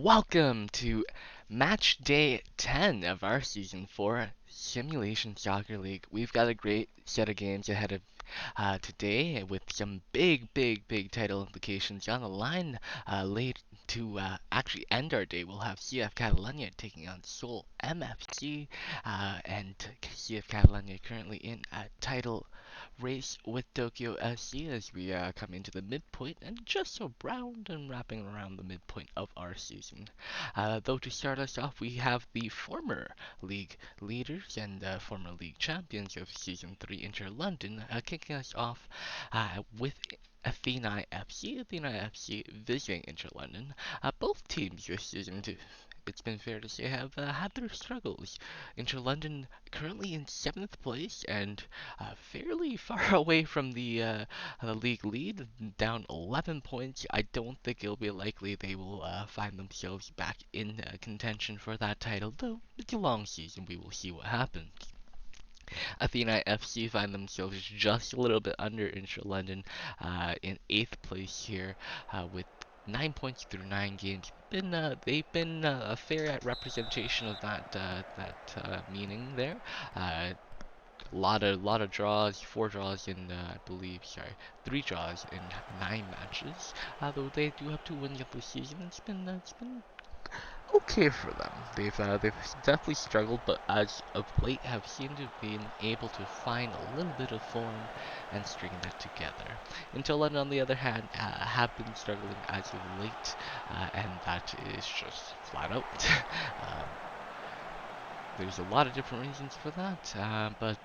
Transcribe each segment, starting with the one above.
Welcome to match day 10 of our Season 4 Simulation Soccer League. We've got a great set of games ahead of today with some big title implications on the line. Late to actually end our day, we'll have CF Catalunya taking on Seoul MFC, and CF Catalunya currently in a title race with Tokyo SC as we come into the midpoint and just so round and wrapping around the midpoint of our season. Though to start us off, we have the former league leaders and former league champions of Season 3 Inter London kicking us off with Athênai FC. Athênai FC visiting Inter London. Both teams this season, it's been fair to say, have had their struggles. Inter London currently in 7th place and fairly far away from the league lead, down 11 points. I don't think it'll be likely they will find themselves back in contention for that title, though it's a long season. We will see what happens. Athena FC find themselves just a little bit under Inter London in 8th place here with 9 points through 9 games. They've been a fair representation of that meaning there. Lot of draws, 4 draws in I believe, sorry, 3 draws in 9 matches. Though they do have 2 wins of the season, it's been okay for them. They've definitely struggled, but as of late have seemed to have been able to find a little bit of form and string that together. Inter London, on the other hand, have been struggling as of late, and that is just flat out. um, there's a lot of different reasons for that, but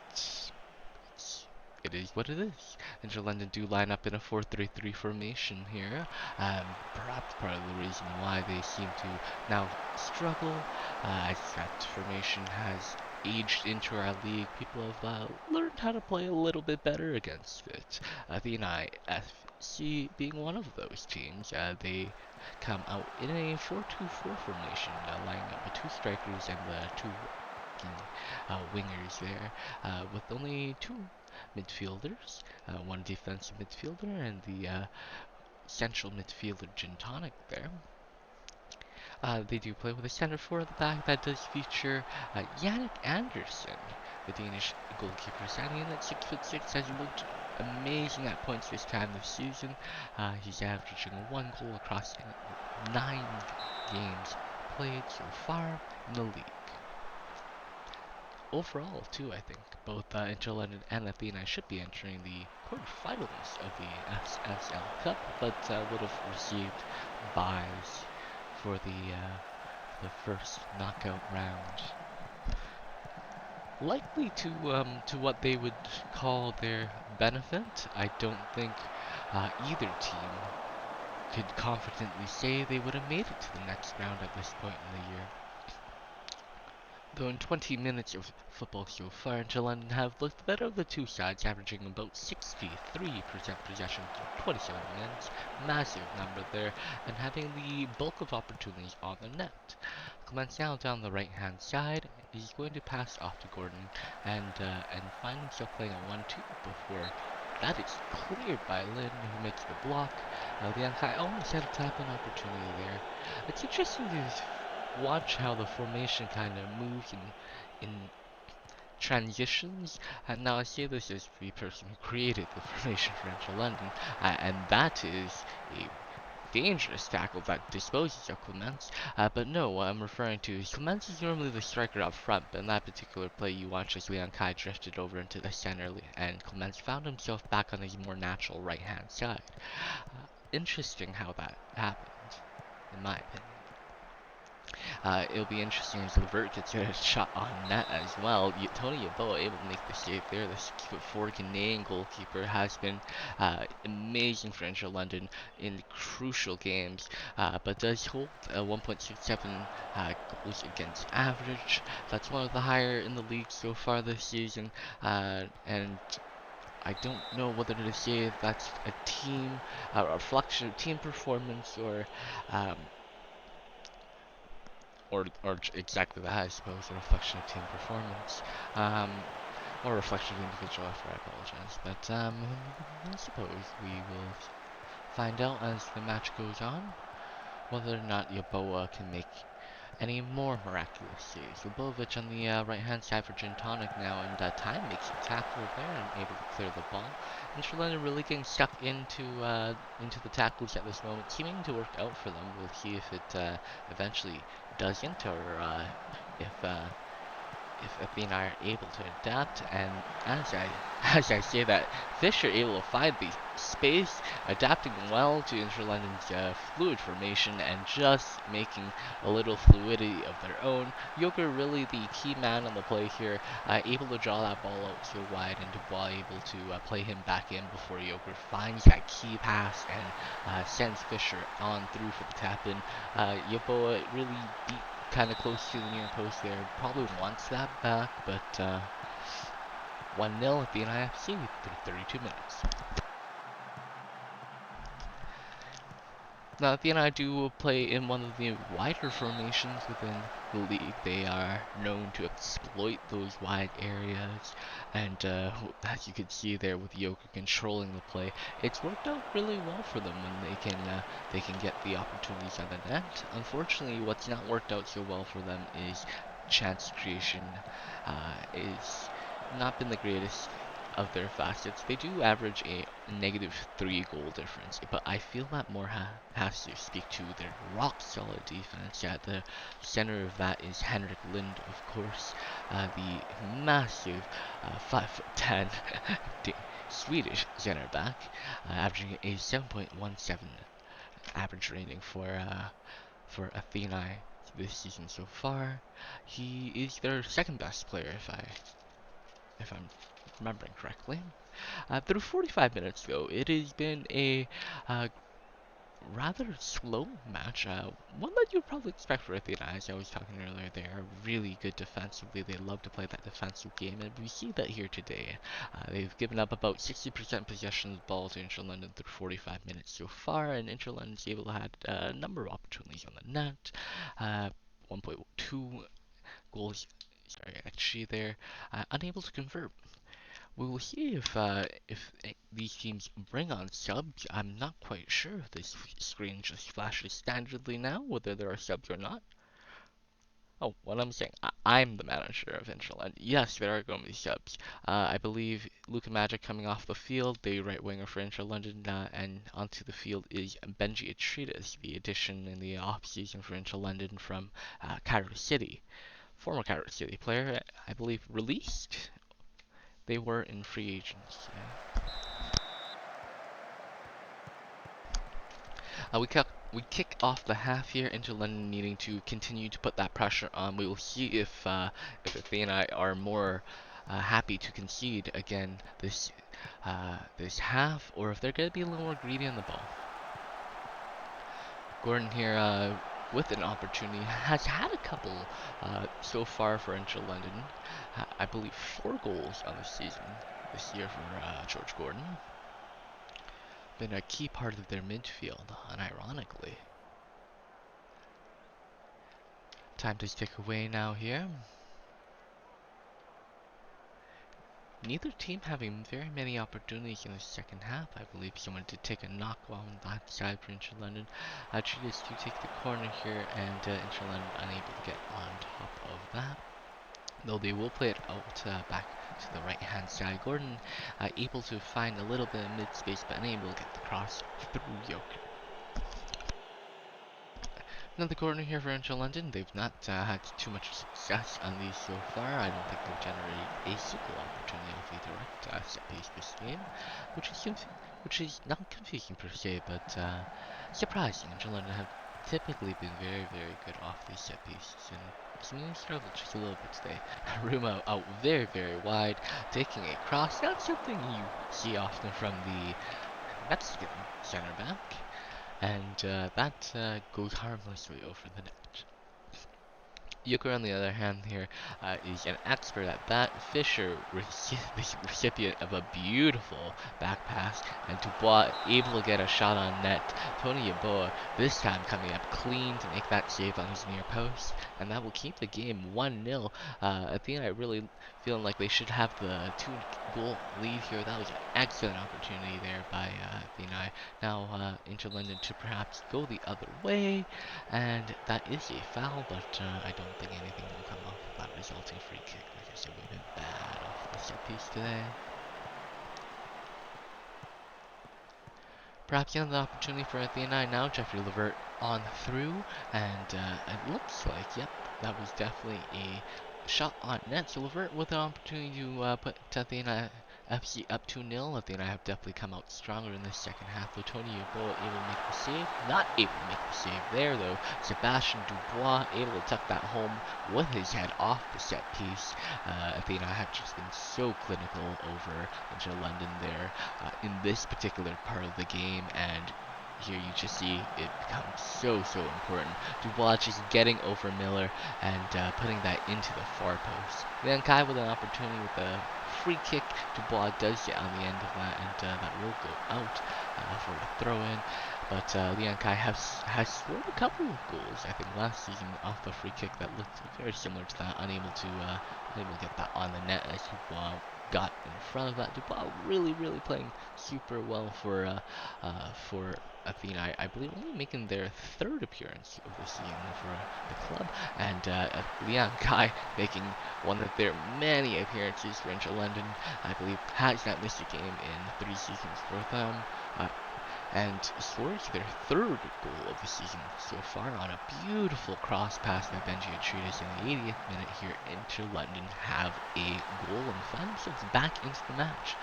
it is what it is. Inter London do line up in a 4-3-3 formation here. Perhaps part of the reason why they seem to now struggle, as that formation has aged into our league. People have learned how to play a little bit better against it. Athênai FC being one of those teams. They come out in a 4-2-4 formation, lining up with 2 strikers and 2 wingers there, with only 2 midfielders, 1 defensive midfielder and the central midfielder gin tonic there. They do play with a center forward at the back that does feature Yannick Andersson, the Danish goalkeeper, standing in at 6'6", has looked amazing at points this time this season. He's averaging 1 goal across 9 games played so far in the league. Overall, too, I think both Inter London and Athena should be entering the quarterfinals of the SSL Cup, but would have received byes for the first knockout round. Likely to what they would call their benefit. I don't think either team could confidently say they would have made it to the next round at this point in the year. Though in 20 minutes of football so far, Inter London have looked better of the two sides, averaging about 63% possession through 27 minutes, massive number there, and having the bulk of opportunities on the net. Clements now down the right-hand side is going to pass off to Gordon and find himself playing a 1-2 before that is cleared by Lin, who makes the block. Liankai almost had a tap-in opportunity there. It's interesting to watch how the formation kind of moves in transitions. And now I say this as the person who created the formation for Inter London, and that is a dangerous tackle that disposes of Clements. But no, what I'm referring to is Clements is normally the striker up front, but in that particular play you watch as Liang Kai drifted over into the center, and Clements found himself back on his more natural right-hand side. Interesting how that happened, in my opinion. It'll be interesting as Levert gets a shot on net as well. Tony Adowa able to make the save there. The 6'4" Ghanaian goalkeeper has been amazing for Inter London in crucial games, but does hold 1.67 goals against average. That's one of the higher in the league so far this season, and I don't know whether to say if that's a team, a reflection of team performance, or exactly that, I suppose, a reflection of team performance, or a reflection of individual effort, I apologize, but I suppose we will find out as the match goes on. whether or not Adowa can make any more miraculous saves. Lubovic on the right-hand side for Gintonic now, and Time makes a tackle there and able to clear the ball. Interlander really getting stuck into the tackles at this moment, seeming to work out for them. We'll see if it eventually doesn't, or if Athena are able to adapt. And as I say that, Fisher able to find the space, adapting well to Interlondon's fluid formation and just making a little fluidity of their own. Joker really the key man on the play here, able to draw that ball out so wide, and Dubois able to play him back in before Joker finds that key pass and sends Fisher on through for the tap in. Yoboa really beat kind of close to the near post there. Probably wants that back, but 1-0 at the NIFC through 32 minutes. Now, Athena do play in one of the wider formations within the league. They are known to exploit those wide areas, and as you can see there with Joker controlling the play, it's worked out really well for them when they can get the opportunities on the net. Unfortunately, what's not worked out so well for them is chance creation. Is not been the greatest of their facets. They do average a -3 goal difference, but I feel that more has to speak to their rock solid defense. At the center of that is Henrik Lind, of course, the massive 5'10" Swedish center back, averaging a 7.17 average rating for Athênai this season so far. He is their second best player, if I'm remembering correctly. Through 45 minutes, though, it has been a rather slow match. One that you'd probably expect for Athena. As I was talking earlier, they are really good defensively. They love to play that defensive game, and we see that here today. They've given up about 60% possession of the ball to Interlondon through 45 minutes so far, and Interlondon's able to have a number of opportunities on the net. 1.2 goals, sorry, XG there. Unable to convert. We will see if these teams bring on subs. I'm not quite sure if this screen just flashes standardly now, whether there are subs or not. Oh, what I'm saying, I'm the manager of Interland. Yes, there are going to be subs. I believe Luka Magic coming off the field, the right winger for Interlondon, and onto the field is Benji Atreides, the addition in the off-season for Interlondon from Cairo City. Former Cairo City player, I believe, released. They were in free agency. We kick off the half here into London needing to continue to put that pressure on. We will see if Athena are more happy to concede again this half, or if they're going to be a little more greedy on the ball. Gordon here with an opportunity has had a couple so far for Inter London. I believe 4 goals on the season this year for George Gordon. Been a key part of their midfield, unironically. Time to stick away now here. Neither team having very many opportunities in the second half. I believe someone did take a knock on that side for Inter London. Treatise to take the corner here, and Inter London unable to get on top of that. Though they will play it out back to the right hand side. Gordon able to find a little bit of mid space, but unable to get the cross through Joker. Another corner here for Inter London. They've not had too much success on these so far. I don't think they've generated a single opportunity off a direct set piece this game, which is not confusing per se, but surprising. Inter London have typically been very, very good off these set pieces, and seemingly struggled just a little bit today. Ruma out very, very wide, taking a cross. Not something you see often from the Mexican center back. And that goes harmlessly over the net. Euchre, on the other hand, here is an expert at that. Fisher, the recipient of a beautiful back pass, and Dubois able to get a shot on net. Tony Yeboah this time coming up clean to make that save on his near post, and that will keep the game 1-0. Athena really feeling like they should have the 2-goal lead here. That was an excellent opportunity there by Athena. now Inter London to perhaps go the other way, and that is a foul, but I don't think anything will come off of that resulting free kick. Like I said, we've been bad off the set piece today. Perhaps another opportunity for Athênai now. Jeffrey Levert on through, and it looks like, yep, that was definitely a shot on net. So Levert with an opportunity to put Athênai FC up 2-0. Athênai have definitely come out stronger in the second half. Antonio Adowa able to make the save. Not able to make the save there, though. Sebastian Dubois able to tuck that home with his head off the set piece. Athênai have just been so clinical over Inter London there in this particular part of the game, and here you just see it becomes so important. Dubois just getting over Miller and putting that into the far post. Liang Kai with an opportunity with a free kick. Dubois does get on the end of that, and that will go out for a throw-in. But Liang Kai has scored a couple of goals, I think, last season off the free kick that looked very similar to that. Unable to get that on the net as Dubois got in front of that. Dubois really playing super well for Athênai, I believe only making their third appearance of the season for the club, and Liang Kai making one of their many appearances for Inter London. I believe has not missed a game in 3 seasons for them. And scores their third goal of the season so far on a beautiful cross pass by Benji Atreides in the 80th minute here. Inter London have a goal and find themselves back into the match.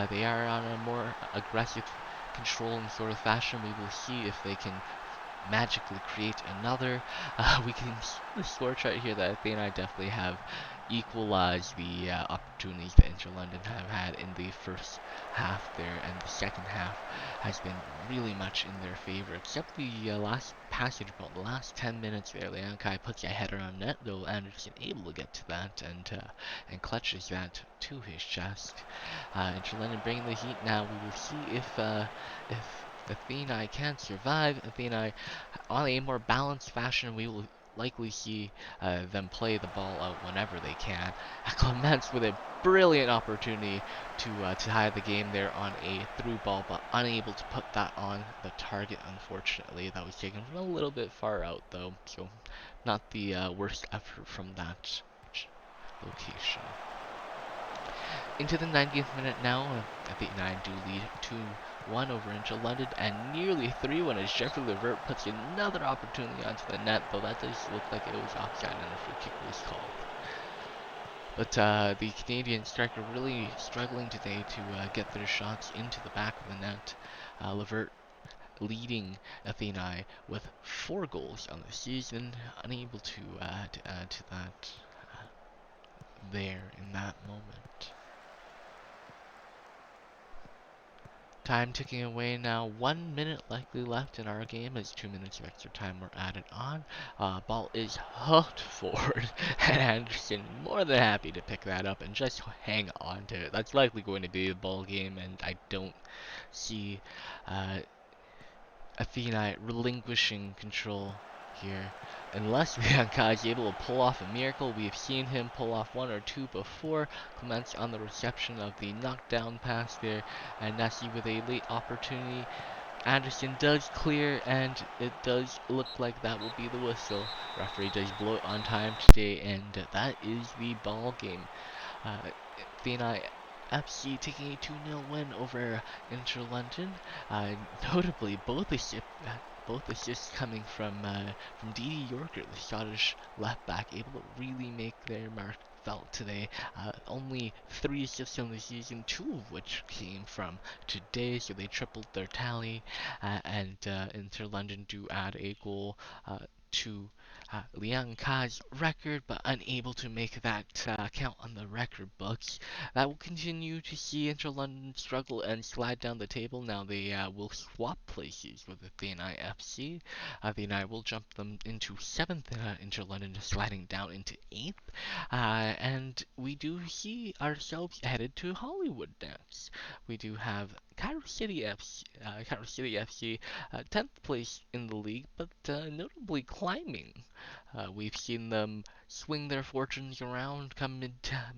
They are on a more aggressive, controlling sort of fashion. We will see if they can magically create another. We can see the score chart here that Athênai definitely have equalized the opportunities that Inter London have had in the first half there, and the second half has been really much in their favor, except the last passage about the last 10 minutes there. Liang Kai puts a header on net, though Anderson able to get to that and clutches that to his chest. Inter London bringing the heat now. We will see if Athênai can survive. Athênai, on a more balanced fashion, we will likely see them play the ball out whenever they can. Clements with a brilliant opportunity to tie the game there on a through ball, but unable to put that on the target, unfortunately. That was taken from a little bit far out, though, so not the worst effort from that location. Into the 90th minute now, Athênai do lead 2-1 over Inter London, and nearly 3-1 as Jeffrey Levert puts another opportunity onto the net, though that does look like it was offside and a free kick was called. But the Canadian striker really struggling today to get their shots into the back of the net. Levert leading Athênai with 4 goals on the season, unable to add to that there in that moment. Time ticking away now. 1 minute likely left in our game as 2 minutes of extra time were added on. Ball is hooked forward, and Anderson more than happy to pick that up and just hang on to it. That's likely going to be a ball game, and I don't see Athênai relinquishing control here. Unless Liang Kai is able to pull off a miracle. We have seen him pull off 1 or 2 before. Clements on the reception of the knockdown pass there, and Nessie with a late opportunity. Anderson does clear, and it does look like that will be the whistle. Referee does blow it on time today, and that is the ball game. Athênai FC taking a 2-0 win over Inter London. Notably, both assists coming from Didi Yorker, the Scottish left back, able to really make their mark felt today. Only 3 assists on the season, 2 of which came from today, so they tripled their tally. And Inter London do add a goal to Liang Kai's record, but unable to make that count on the record books. That will continue to see Inter London struggle and slide down the table. Now they will swap places with Athênai FC. Athênai will jump them into 7th, Inter London sliding down into 8th. And we do see ourselves headed to Hollywood next. We do have Cairo City FC, 10th place in the league, but notably climbing. We've seen them swing their fortunes around come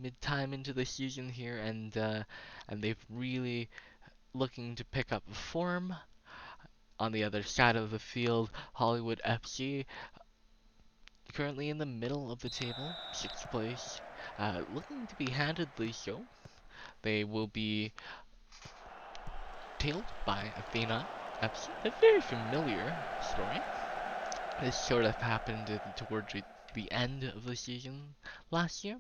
mid-time into the season here, and they've really looking to pick up form. On the other side of the field, Hollywood FC, currently in the middle of the table, 6th place, looking to be handedly so. They will be tailed by Athênai FC, a very familiar story. This sort of happened towards the end of the season last year.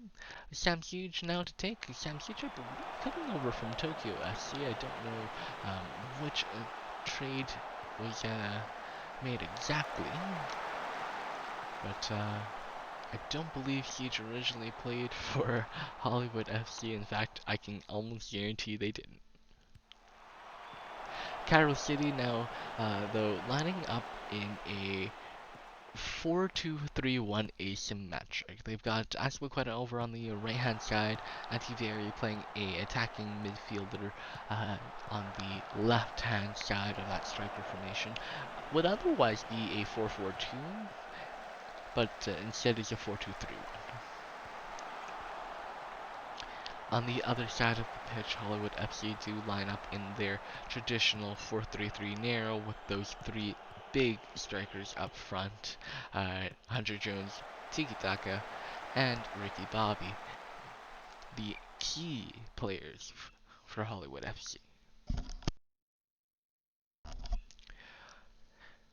Sam Huge now to take. Sam Huge, I believe, coming over from Tokyo SC. I don't know which trade was made exactly, but I don't believe Huge originally played for Hollywood FC. In fact, I can almost guarantee they didn't. Cairo City now, though, lining up in a 4-2-3-1 asymmetric. They've got Aspaqueta over on the right-hand side, Antivari playing a attacking midfielder on the left-hand side of that striker formation. Would otherwise be a 4-4-2, but instead it's a 4-2-3-1. On the other side of the pitch, Hollywood FC do line up in their traditional 4-3-3 narrow with those three big strikers up front, Hunter Jones, Tiki Taka, and Ricky Bobby, the key players for Hollywood FC.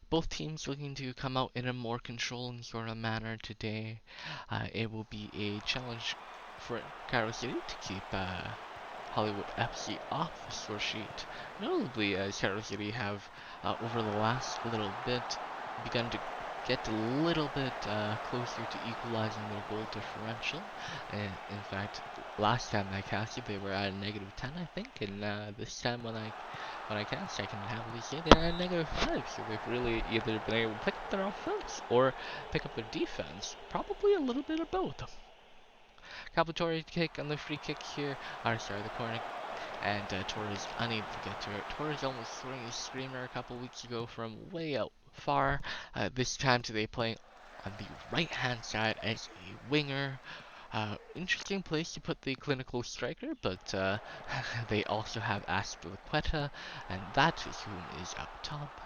Both teams looking to come out in a more controlling sort of manner today. It will be a challenge for Cairo City to keep Hollywood FC off the score sheet. Notably, Cairo City have, over the last little bit, begun to get a little bit closer to equalizing their goal differential. In fact, last time I casted, they were at a -10, I think, and this time when I cast, I can happily say they're at a -5. So they've really either been able to pick up their offense or pick up their defense. Probably a little bit of both. Calvatori kick on the free kick here, the corner, and Torres unable to get to it. Torres almost throwing a screamer a couple weeks ago from way out far. This time today playing on the right-hand side as a winger. Interesting place to put the clinical striker, but they also have Aspaqueta, and that is whom is up top.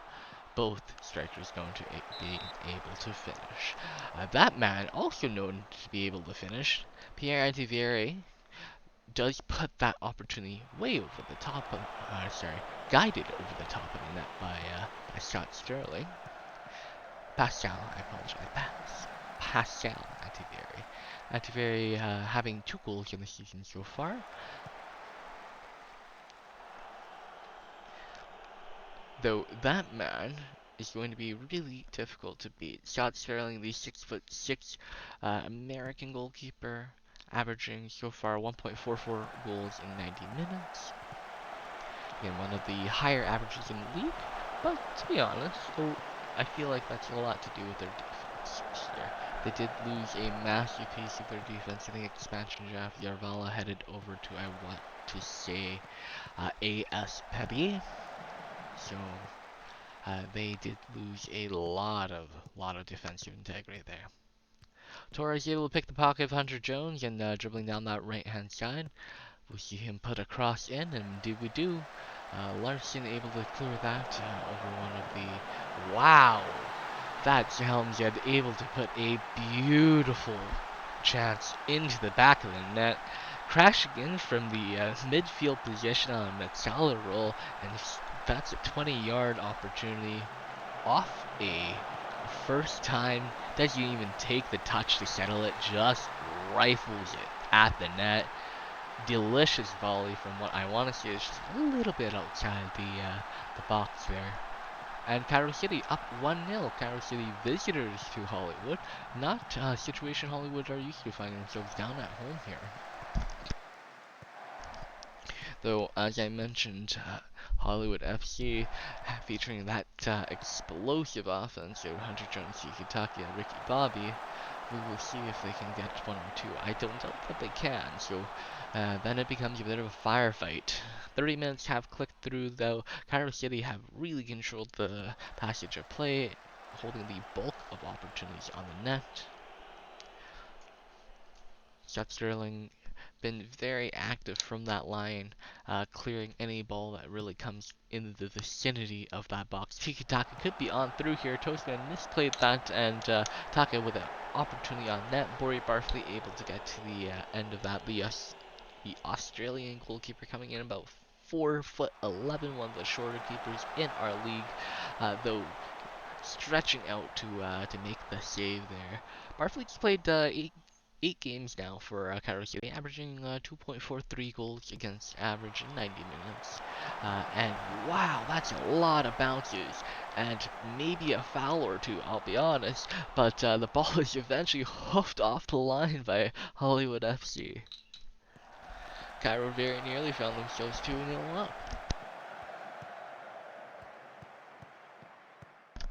Both strikers going to be able to finish. That man, also known to be able to finish, Pierre Antivari, does put that opportunity way over the top of, guided over the top of the net by Scott Sterling. Pascal, I apologize, Pascal Antivari. Antivari having 2 goals in the season so far. Though that man is going to be really difficult to beat. Scott Sterling, the 6'6" American goalkeeper, averaging so far 1.44 goals in 90 minutes. Again, one of the higher averages in the league, but to be honest, I feel like that's a lot to do with their defense this year. They did lose a massive piece of their defense in the expansion draft. Yarvala headed over to, I want to say, AS Pebi. So they did lose a lot of defensive integrity there. Torres able to pick the pocket of Hunter Jones and dribbling down that right-hand side. We see him put a cross in, and we do. Larson able to clear that over one of the... Wow! That's Helmshead able to put a beautiful chance into the back of the net. Crashing in from the midfield position on a Metzala roll, and that's a 20-yard opportunity off a first time. Doesn't even take the touch to settle it, just rifles it at the net. Delicious volley from what I want to say is just a little bit outside the box there. And Cairo City up 1-0. Cairo City visitors to Hollywood. Not a situation Hollywood are used to finding themselves down at home here. Though, as I mentioned, Hollywood FC featuring that explosive offense of Hunter Jones, Yukitaki, and Ricky Bobby. We will see if they can get 1 or 2. I don't doubt that they can, so then it becomes a bit of a firefight. 30 minutes have clicked through, though. Cairo City have really controlled the passage of play, holding the bulk of opportunities on the net. Scott Sterling been very active from that line, clearing any ball that really comes in the vicinity of that box. Tiki Taka could be on through here. Toastman misplayed that, and Taka with an opportunity on net. Bori Barfley able to get to the end of that. The Australian goalkeeper coming in about 4'11", one of the shorter keepers in our league, though stretching out to make the save there. Barfleet's played eight games now for Cairo City, averaging 2.43 goals against average in 90 minutes. And wow, that's a lot of bounces, and maybe a foul or two, I'll be honest. But the ball is eventually hoofed off the line by Hollywood FC. Cairo very nearly found themselves 2-0 up.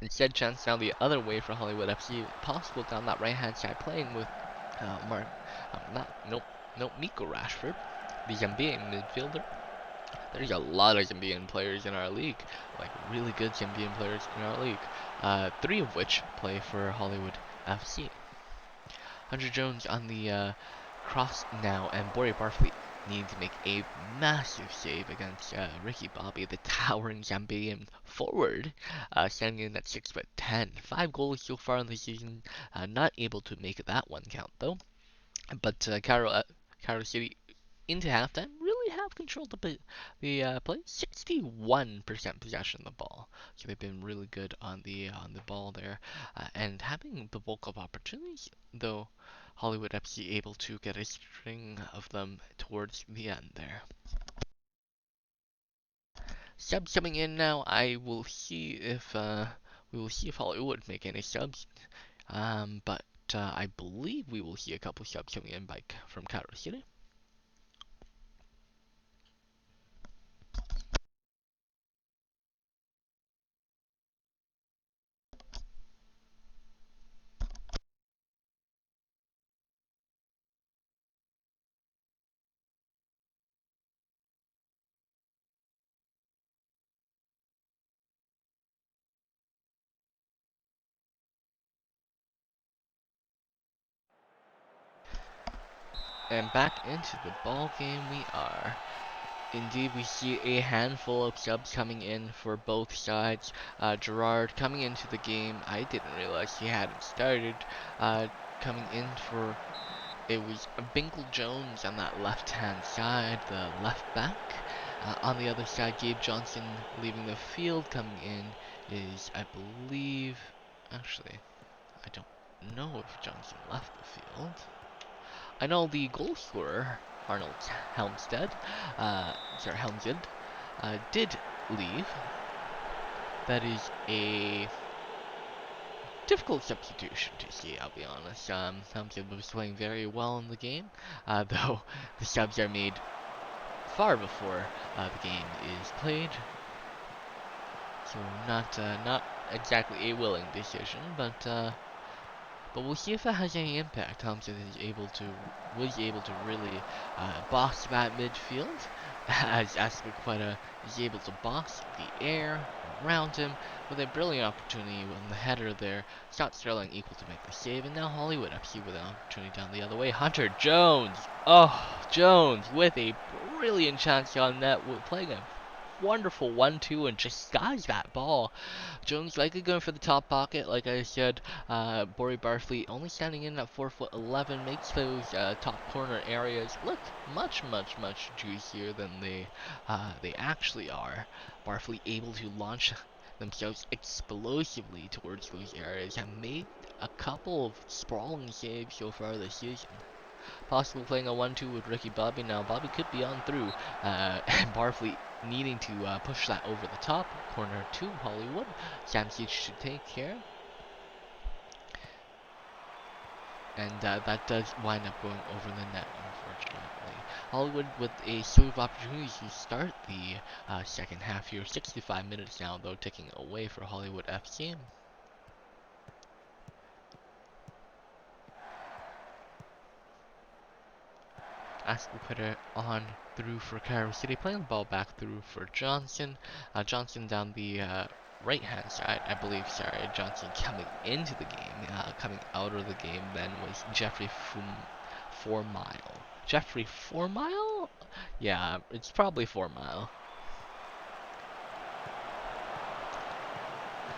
Instead, chance now the other way for Hollywood FC. Possible down that right-hand side, playing with Miko Rashford, the Zambian midfielder. There's a lot of Zambian players in our league, like really good Zambian players in our league. 3 of which play for Hollywood FC. Hunter Jones on the cross now, and Bori Barfleet needing to make a massive save against Ricky Bobby, the towering Zambian forward, standing in at 6'10". 5 goals so far in the season, not able to make that one count though. But Cairo City into halftime really have controlled the play. 61% possession of the ball, so they've been really good on the ball there, and having the bulk of opportunities though. Hollywood FC able to get a string of them towards the end there. Subs coming in now. I will see if we will see if Hollywood make any subs. But I believe we will see a couple subs coming in from Cairo City. And back into the ball game we are. Indeed, we see a handful of subs coming in for both sides. Gerard coming into the game. I didn't realize he hadn't started. Coming in for, it was Binkle Jones on that left-hand side, the left back. On the other side, Gabe Johnson leaving the field. Coming in is, I believe, actually, I don't know if Johnson left the field. I know the goal scorer, Arnold Helmstead, did leave. That is a difficult substitution to see, I'll be honest. Helmstead was playing very well in the game, though the subs are made far before the game is played. So not exactly a willing decision, but we'll see if it has any impact. Thompson was able to really boss that midfield, as Aspilicueta is able to boss the air around him with a brilliant opportunity on the header there. Scott Sterling equal to make the save, and now Hollywood FC with an opportunity down the other way. Hunter Jones, Jones with a brilliant chance on net, playing a wonderful 1-2 and just skies that ball. Jones likely going for the top pocket, like I said. Bori Barfleet only standing in at 4'11", makes those top corner areas look much juicier than they actually are. Barfleet able to launch themselves explosively towards those areas, have made a couple of sprawling saves so far this season. Possibly playing a 1-2 with Ricky Bobby now. Bobby could be on through, and Barfleet needing to push that over the top. Corner to Hollywood. Samsic should take care. And that does wind up going over the net, unfortunately. Hollywood with a slew of opportunities to start the second half here. 65 minutes now, though, ticking away for Hollywood FC. Aspilicueta on through for Cairo City, playing the ball back through for Johnson. Johnson down the right-hand side, I believe. Sorry, Johnson coming into the game. Coming out of the game then was Jeffrey 4 Mile. Jeffrey 4 Mile? Yeah, it's probably 4 Mile.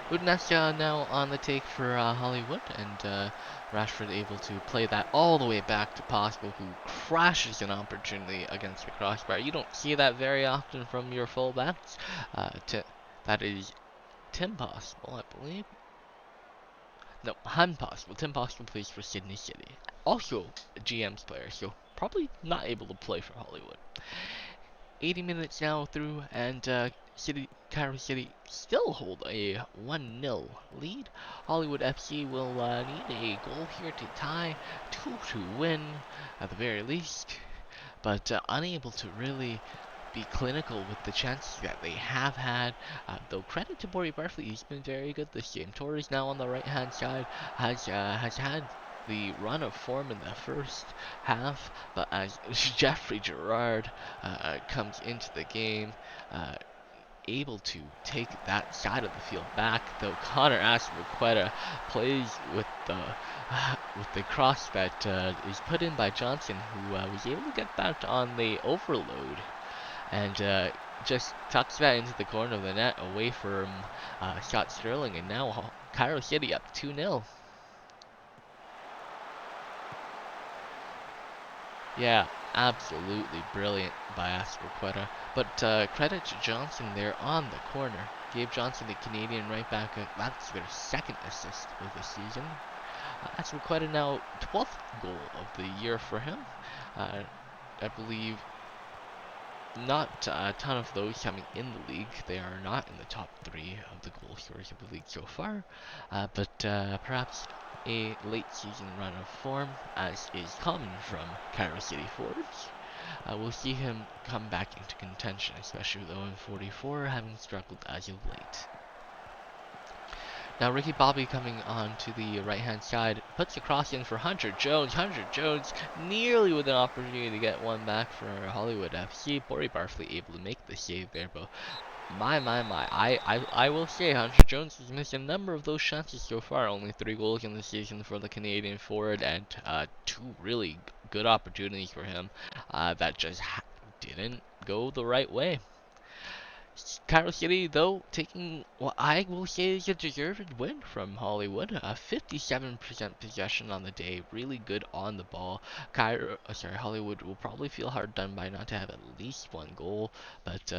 Buenos now on the take for Hollywood, and Rashford able to play that all the way back to Possible, who crashes an opportunity against the crossbar. You don't see that very often from your fullbacks. That is Tim Possible, I believe. No, Han Possible. Tim Possible plays for Sydney City. Also a GM's player, so probably not able to play for Hollywood. 80 minutes now through, and Cairo City still hold a 1-0 lead. Hollywood FC will need a goal here to tie, 2 to win at the very least, but unable to really be clinical with the chances that they have had. Though credit to Bori Barfley, he's been very good this game. Torres now on the right hand side has had the run of form in the first half, but as Jeffrey Gerard comes into the game, able to take that side of the field back, though Connor Asperqueta plays with the cross that is put in by Johnson, who was able to get that on the overload, and just tucks that into the corner of the net away from Scott Sterling, and now Cairo City up 2-0. Yeah, absolutely brilliant by Asperqueta. But credit to Johnson there on the corner. Gave Johnson, the Canadian right back, that's their second assist of the season. Asperqueta now 12th goal of the year for him. I believe not a ton of those coming in the league. They are not in the top 3 of the goal scorers of the league so far. But perhaps a late season run of form, as is common from Cairo City forwards. We'll see him come back into contention, especially though in 44, having struggled as of late. Now Ricky Bobby coming on to the right hand side, puts the cross in for Hunter Jones. Hunter Jones nearly with an opportunity to get one back for Hollywood FC. Bori Barfley able to make the save there, but my, I will say Hunter Jones has missed a number of those chances so far. Only 3 goals in the season for the Canadian forward, and 2 really good opportunities for him that just didn't go the right way. Cairo City, though, taking what I will say is a deserved win from Hollywood. 57% possession on the day, really good on the ball. Hollywood will probably feel hard done by not to have at least 1 goal, but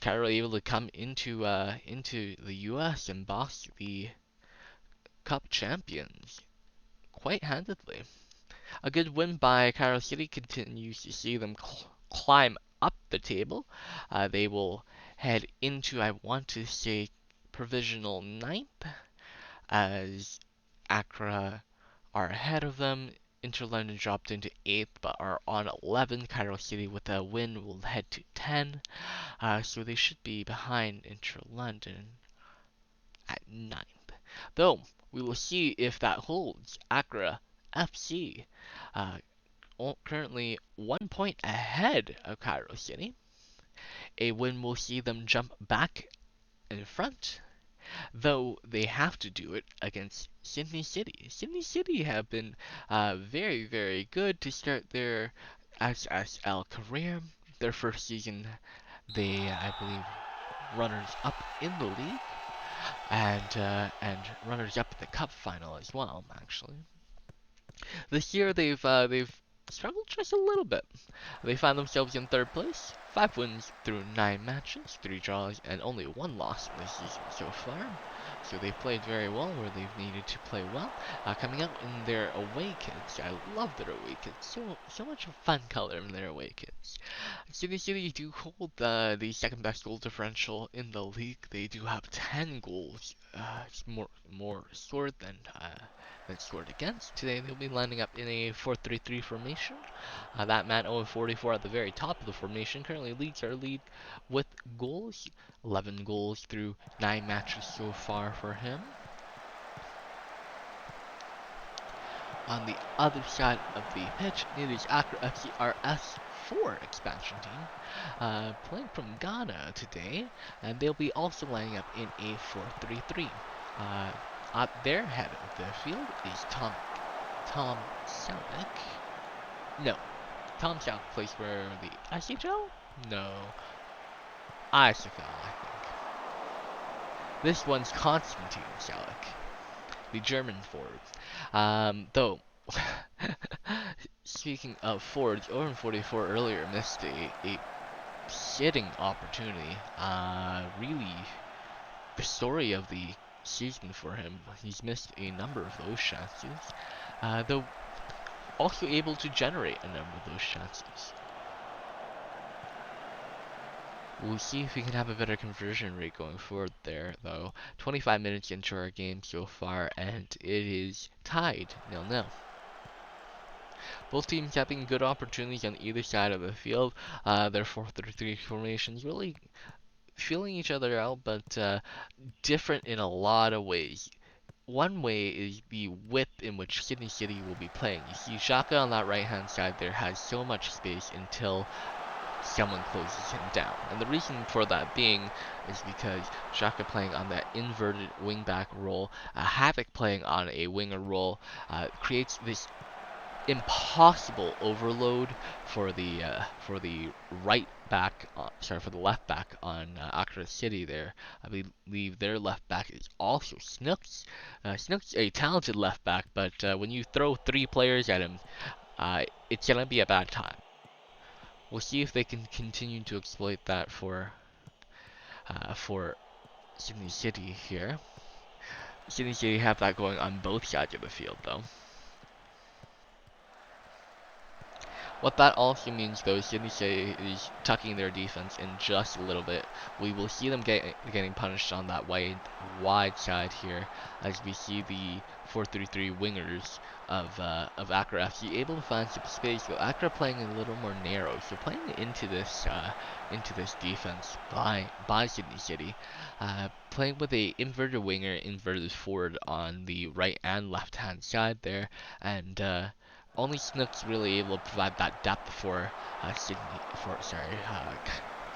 Cairo able to come into the U.S. and box the Cup champions quite handedly. A good win by Cairo City continues to see them climb up the table. They will head into, I want to say, provisional 9th, as Accra are ahead of them. Inter London dropped into 8th, but are on 11. Cairo City with a win will head to 10. So they should be behind Inter London at 9th. Though, we will see if that holds. Accra FC currently 1 point ahead of Cairo City. A win will see them jump back in front, though they have to do it against Sydney City. Sydney City have been very, very good to start their SSL career. Their first season, they, I believe, runners up in the league, and runners up in the cup final as well, actually. This year they've struggled just a little bit. They find themselves in 3rd place, 5 wins through 9 matches, 3 draws, and only 1 loss in this season so far. So they've played very well where they've needed to play well. Coming out in their away kits, I love their away kits. So much fun color in their away kits. Sydney City do hold the 2nd best goal differential in the league. They do have 10 goals, more scored than scored against. Today they'll be lining up in a 4-3-3 formation. That man 0-44 at the very top of the formation currently leads our league with goals. 11 goals through 9 matches so far for him. On the other side of the pitch, it is Accra FC RS4 expansion team, playing from Ghana today, and they'll be also lining up in a 4-3-3. At their head of the field is Tom Selnick. No. Tom South plays for the SHL? No. ISFL, I think. This one's Konstantin Salik, the German forward. Though, speaking of forwards, 0-44 earlier missed a hitting opportunity. Really, the story of the season for him. He's missed a number of those chances, though also able to generate a number of those chances. We'll see if we can have a better conversion rate going forward there, though. 25 minutes into our game so far, and it is tied 0-0. Both teams having good opportunities on either side of the field. Their 4-3-3 formations really feeling each other out, but different in a lot of ways. One way is the width in which Sydney City will be playing. You see Xhaka on that right hand side there has so much space until someone closes him down. And the reason for that being is because Xhaka playing on that inverted wingback role, Havoc playing on a winger role, creates this impossible overload for the right back, for the left back on Accra City there. I believe their left back is also Snooks. Snooks a talented left back, but when you throw 3 players at him, it's gonna be a bad time. We'll see if they can continue to exploit that for Sydney City here. Sydney City have that going on both sides of the field though. What that also means, though, is Sydney City is tucking their defense in just a little bit. We will see them getting punished on that wide side here, as we see the 4-3-3 wingers of Accra FC able to find some space, but Accra playing a little more narrow, so playing into this defense by Sydney City, playing with a inverted winger, inverted forward on the right and left hand side there, and only Snook's really able to provide that depth for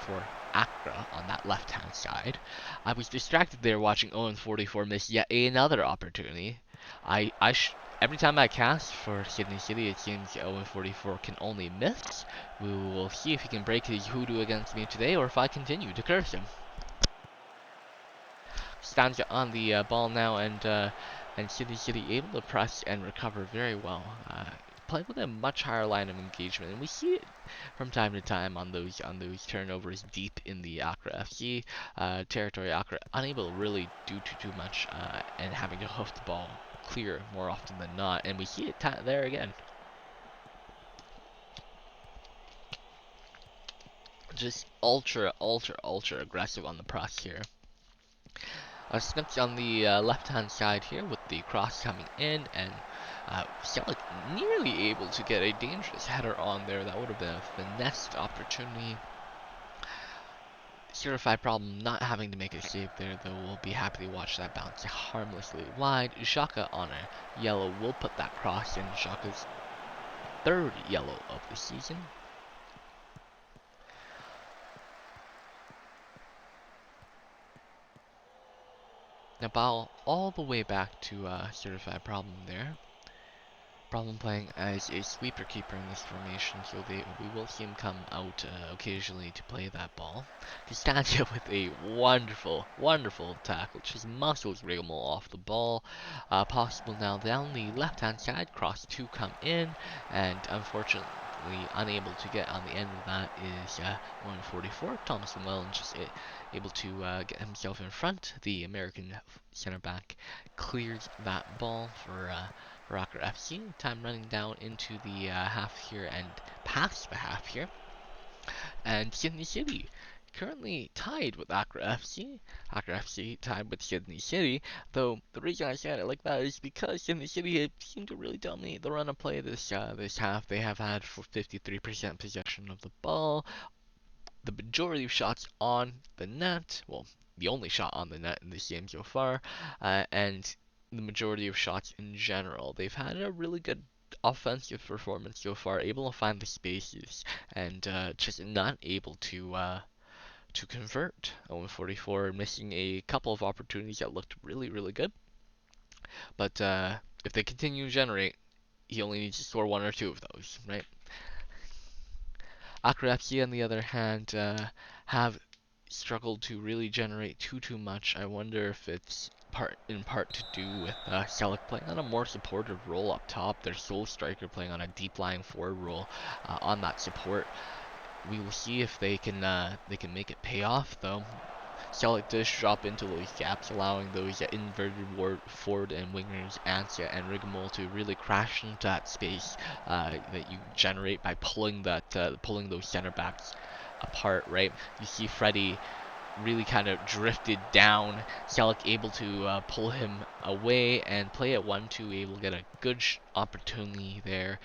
for Accra on that left-hand side. I was distracted there watching Owen 44 miss yet another opportunity. Every time I cast for Sydney City, it seems Owen 44 can only miss. We will see if he can break his hoodoo against me today, or if I continue to curse him. Stands on the ball now, and Sydney City able to press and recover very well. Play with a much higher line of engagement, and we see it from time to time on those turnovers deep in the Accra FC territory. Accra unable to really do too much, and having to hoof the ball clear more often than not, and we see it there again. Just ultra aggressive on the press here. Snips on the left-hand side here with the cross coming in, and Selig nearly able to get a dangerous header on there. That would have been a finessed opportunity. Certified problem not having to make a save there, though. We'll be happy to watch that bounce harmlessly wide. Xhaka on a yellow will put that cross in. Xhaka's 3rd yellow of the season. Now ball all the way back to certified problem there. Problem playing as a sweeper keeper in this formation, so we will see him come out occasionally to play that ball. Costanza with a wonderful tackle, just muscles Rigamo off the ball. Possible now down the left-hand side, cross 2 come in, and unfortunately unable to get on the end of that is 144. Thomas Llewellyn just able to get himself in front. The American center back clears that ball for Accra FC. Time running down into the half here and past the half here. And Sydney City currently tied with Accra FC. Accra FC tied with Sydney City, though the reason I said it like that is because Sydney City seemed to really dominate the run of play this half. They have had for 53% possession of the ball. The majority of shots on the net, well, the only shot on the net in this game so far, and the majority of shots in general. They've had a really good offensive performance so far, able to find the spaces, and just not able to convert. 0-44, missing a couple of opportunities that looked really good. But if they continue to generate, he only needs to score 1 or 2 of those, right? Accra FC, on the other hand, have struggled to really generate too much. I wonder if it's in part to do with Selleck playing on a more supportive role up top. Their sole striker playing on a deep lying forward role on that support. We will see if they can make it pay off though. Selleck does drop into those gaps, allowing those inverted forward and wingers, Ansia and Rigmol, to really crash into that space that you generate by pulling those center backs apart. Right, you see Freddie really kind of drifted down. Selleck able to pull him away and play at 1-2, able to get a good opportunity there,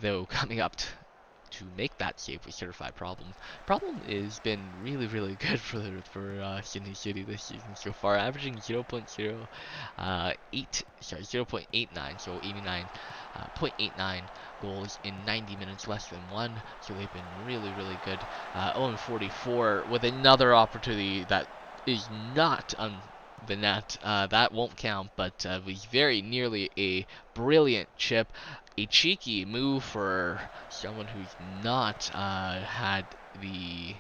though coming up to make that save with certified problem. Problem has been really good for Sydney City this season so far, averaging 0.89, so 89.89 goals in 90 minutes, less than one. So they've been really good. 0-44 with another opportunity that is not on the net. That won't count, but was very nearly a brilliant chip. A cheeky move for someone who's not had the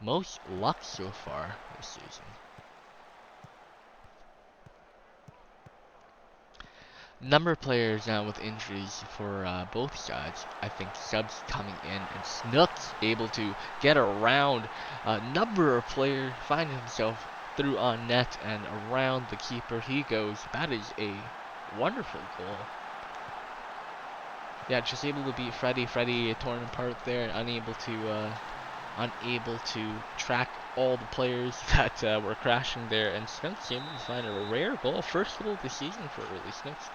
most luck so far this season. Number of players now with injuries for both sides. I think subs coming in, and Snook's able to get around a number of players, finding himself through on net and around the keeper he goes. That is a wonderful goal. Yeah, just able to beat Freddie. Freddie torn apart there, unable to track all the players that were crashing there. And Snooks able to find a rare goal, first goal of the season for early Snooks.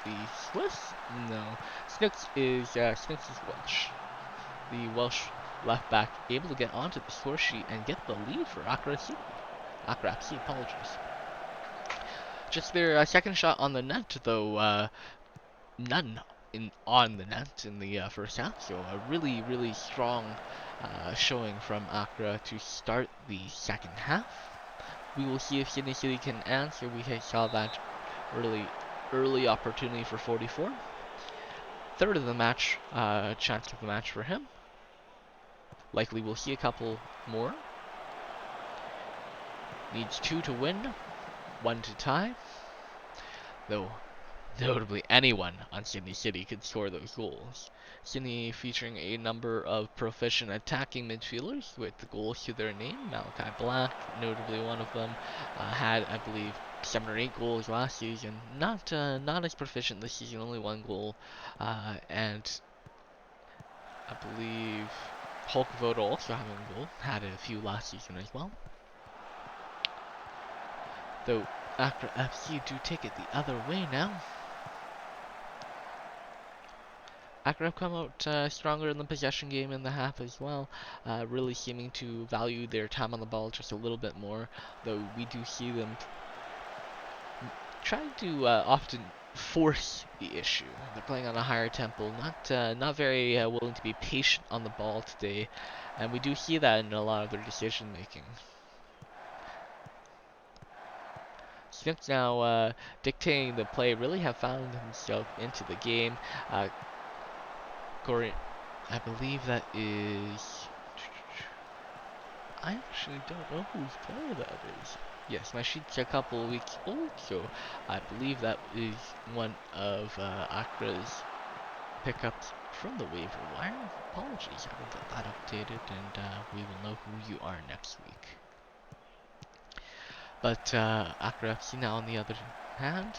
The Swiss? No, Snooks is Welsh. The Welsh left back able to get onto the score sheet and get the lead for Accra FC. Apologies. Just their second shot on the net, though. None on the net in the first half, so a really strong showing from Accra to start the second half. We will see if Sydney City can answer. We saw that early opportunity for 44. Third of the match, chance of the match for him. Likely we'll see a couple more. Needs 2 to win, 1 to tie. Though notably, anyone on Sydney City could score those goals. Sydney featuring a number of proficient attacking midfielders with the goals to their name. Malachi Black, notably one of them, had, I believe, 7 or 8 goals last season. Not as proficient this season, only 1 goal. And I believe Hulk Voda also having a goal, had a few last season as well. Though Accra FC do take it the other way now. Accra have come out stronger in the possession game in the half as well, really seeming to value their time on the ball just a little bit more, though we do see them trying to often force the issue. They're playing on a higher tempo, not very willing to be patient on the ball today, and we do see that in a lot of their decision making. Smith now dictating the play, really have found himself into the game. Corey, I believe that is... I actually don't know whose player that is. Yes, my sheet's a couple of weeks old, so I believe that is one of Accra's pickups from the waiver wire. Apologies, I will get that updated, and we will know who you are next week. But Accra FC now, on the other hand,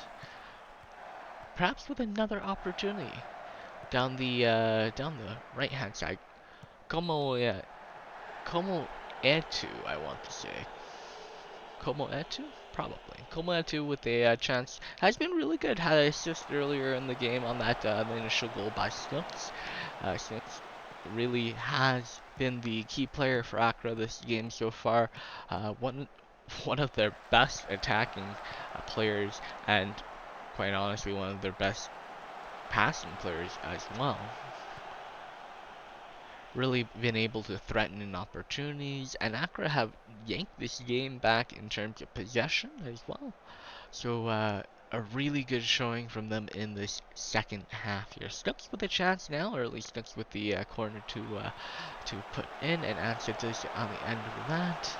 perhaps with another opportunity. Down the right hand side, Como Etu, I want to say. Como Etu? Probably. Como Etu with a chance has been really good. Had an assist earlier in the game on that initial goal by Snooks. Snooks really has been the key player for Accra this game so far. One of their best attacking players, and quite honestly, one of their best passing players as well. Really been able to threaten in opportunities, and Accra have yanked this game back in terms of possession as well. So a really good showing from them in this second half here. Snooks with a chance now, or at least Snooks with the corner to put in, and answer this on the end of that.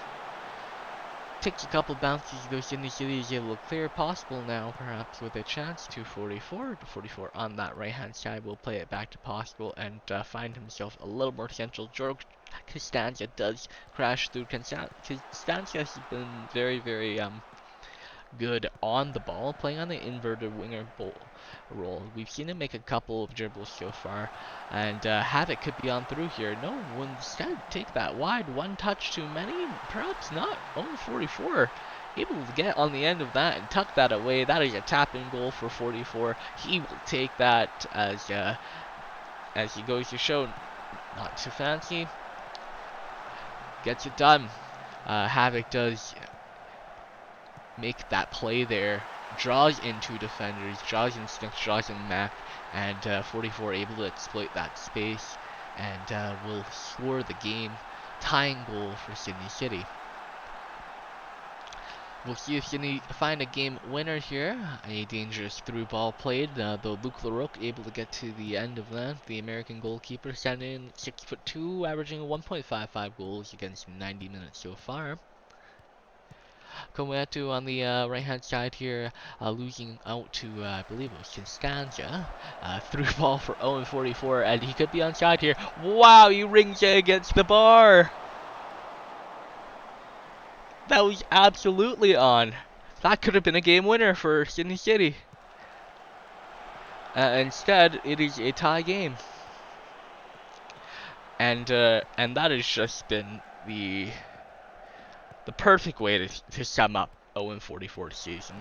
Takes a couple bounces, goes Sydney City is able to clear. Possible now, perhaps with a chance to 44. To 44 on that right hand side will play it back to Possible and find himself a little more central. George Costanza does crash through. Costanza has been very, very good on the ball, playing on the inverted winger role. We've seen him make a couple of dribbles so far, and Havoc could be on through here. No, will instead take that wide, one touch too many, perhaps not. 44, able to get on the end of that and tuck that away. That is a tap-in goal for 44. He will take that as he goes to show, not too fancy. Gets it done. Havoc does make that play there, draws in two defenders, draws in Snooks, draws in Mac, and 44 able to exploit that space and will score the game tying goal for Sydney City. We'll see if Sydney find a game winner here. A dangerous through ball played, though Luke LaRoque able to get to the end of that. The American goalkeeper standing in 6'2", averaging 1.55 goals against 90 minutes so far. Kometu on the right-hand side here, losing out to, I believe it was Constanza. Through ball for Owen 44, and he could be onside here. Wow, he rings it against the bar. That was absolutely on. That could have been a game winner for Sydney City. Instead, it is a tie game. And that has just been the perfect way to sum up Owen 44's season.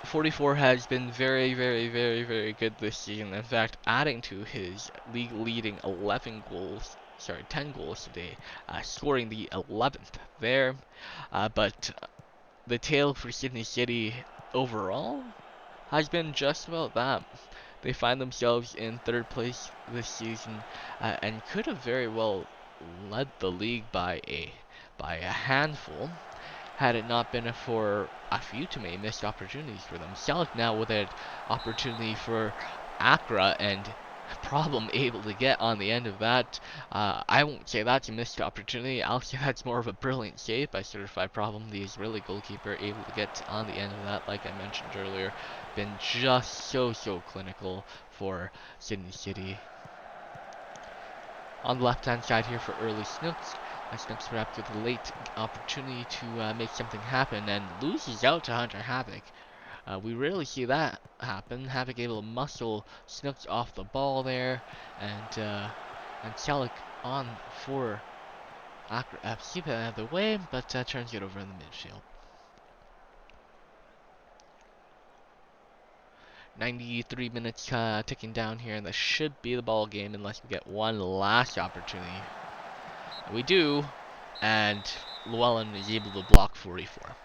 44 has been very, very, very, very good this season. In fact, adding to his league-leading 10 goals today, scoring the 11th there. But the tale for Sydney City overall has been just about that. They find themselves in third place this season and could have very well led the league by a handful, had it not been for a few too many missed opportunities for them. Selleck now with an opportunity for Accra, and Problem able to get on the end of that. I won't say that's a missed opportunity. I'll say that's more of a brilliant save by Certified Problem, the Israeli goalkeeper, able to get on the end of that. Like I mentioned earlier, been just so clinical for Sydney City. On the left-hand side here for early Snooks. Snooks perhaps with a late opportunity to make something happen and loses out to Hunter Havoc. We rarely see that happen. Havoc able to muscle Snooks off the ball there, and Selleck on for Accra FC, but out of the way, but turns it over in the midfield. 93 minutes ticking down here, and this should be the ball game unless we get one last opportunity. We do, and Llewellyn is able to block 44.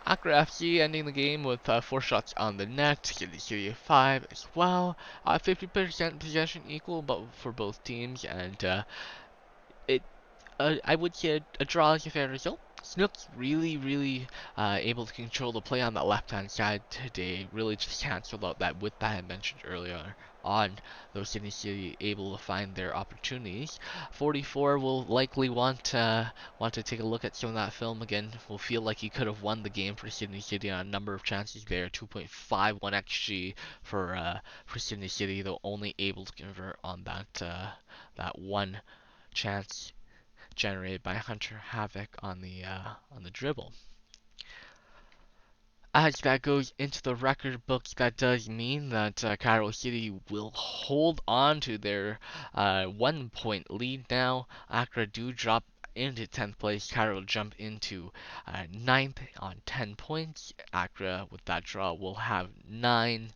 Accra FC ending the game with 4 shots on the net, Sydney City 5 as well. 50% possession equal but for both teams, and I would say a draw is a fair result. Snooks really able to control the play on that left-hand side today. Really just canceled out that width that I mentioned earlier on. Though Sydney City able to find their opportunities. 44 will likely want to take a look at some of that film again. Will feel like he could have won the game for Sydney City on a number of chances there. 2.51 XG for Sydney City, though only able to convert on that one chance generated by Hunter Havoc on the dribble. As that goes into the record books, that does mean that Cairo City will hold on to their 1 point lead now. Accra do drop into 10th place. Cairo jump into 9th on 10 points. Accra, with that draw, will have 9.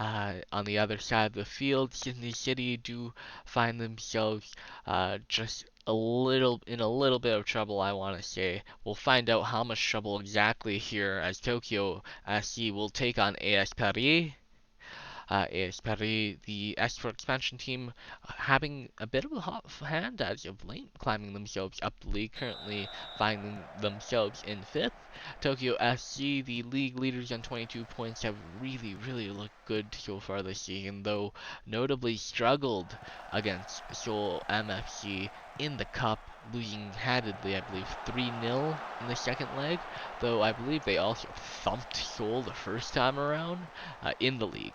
On the other side of the field, Sydney City do find themselves just in a little bit of trouble, I want to say. We'll find out how much trouble exactly here as Tokyo SC will take on AS Paris. AS Paris, the S4 expansion team, having a bit of a hot hand as of late, climbing themselves up the league, currently finding themselves in 5th. Tokyo SC, the league leaders on 22 points, have really looked good so far this season, though notably struggled against Seoul MFC in the cup, losing handedly, I believe, 3-0 in the second leg, though I believe they also thumped Seoul the first time around in the league.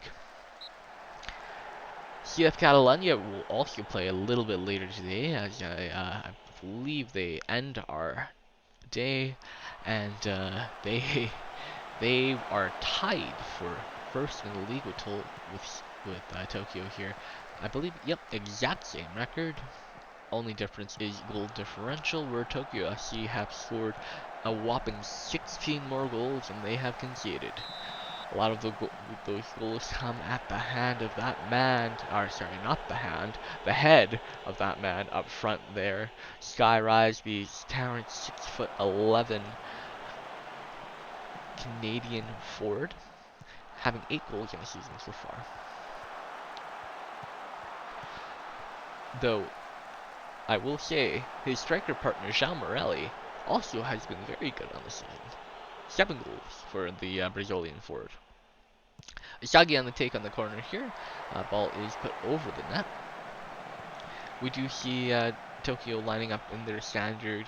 CF Catalunya will also play a little bit later today, as I believe they end our day, and they are tied for first in the league with Tokyo here. I believe, yep, exact same record. Only difference is goal differential, where Tokyo SC have scored a whopping 16 more goals than they have conceded. A lot of those goals come at the hand of that man, or sorry, not the hand, the head of that man up front there. Skyrise, the towering 6'11" Canadian forward, having 8 goals in the season so far. Though, I will say, his striker partner, Jean Morelli, also has been very good on the season. 7 goals for the Brazilian forward. Isagi on the take on the corner here. Ball is put over the net. We do see Tokyo lining up in their standard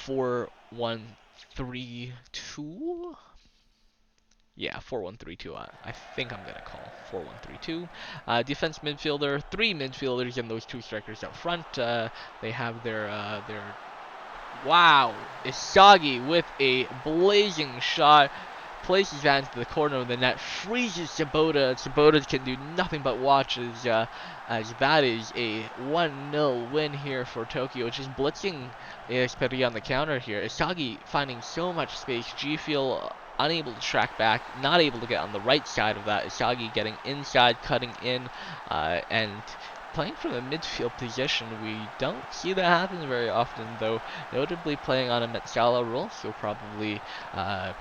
4-1-3-2. Yeah, 4-1-3-2. I think I'm gonna call 4-1-3-2. Defense midfielder, 3 midfielders, and those 2 strikers up front. They have their wow, Isagi with a blazing shot. Places that into the corner of the net, freezes Sabota. Sabota can do nothing but watch as that is a 1-0 win here for Tokyo, just blitzing AS Paris on the counter here. Isagi finding so much space. G Fuel unable to track back, not able to get on the right side of that. Isagi getting inside, cutting in, and playing from a midfield position. We don't see that happen very often, though, notably playing on a Metsala role, so probably a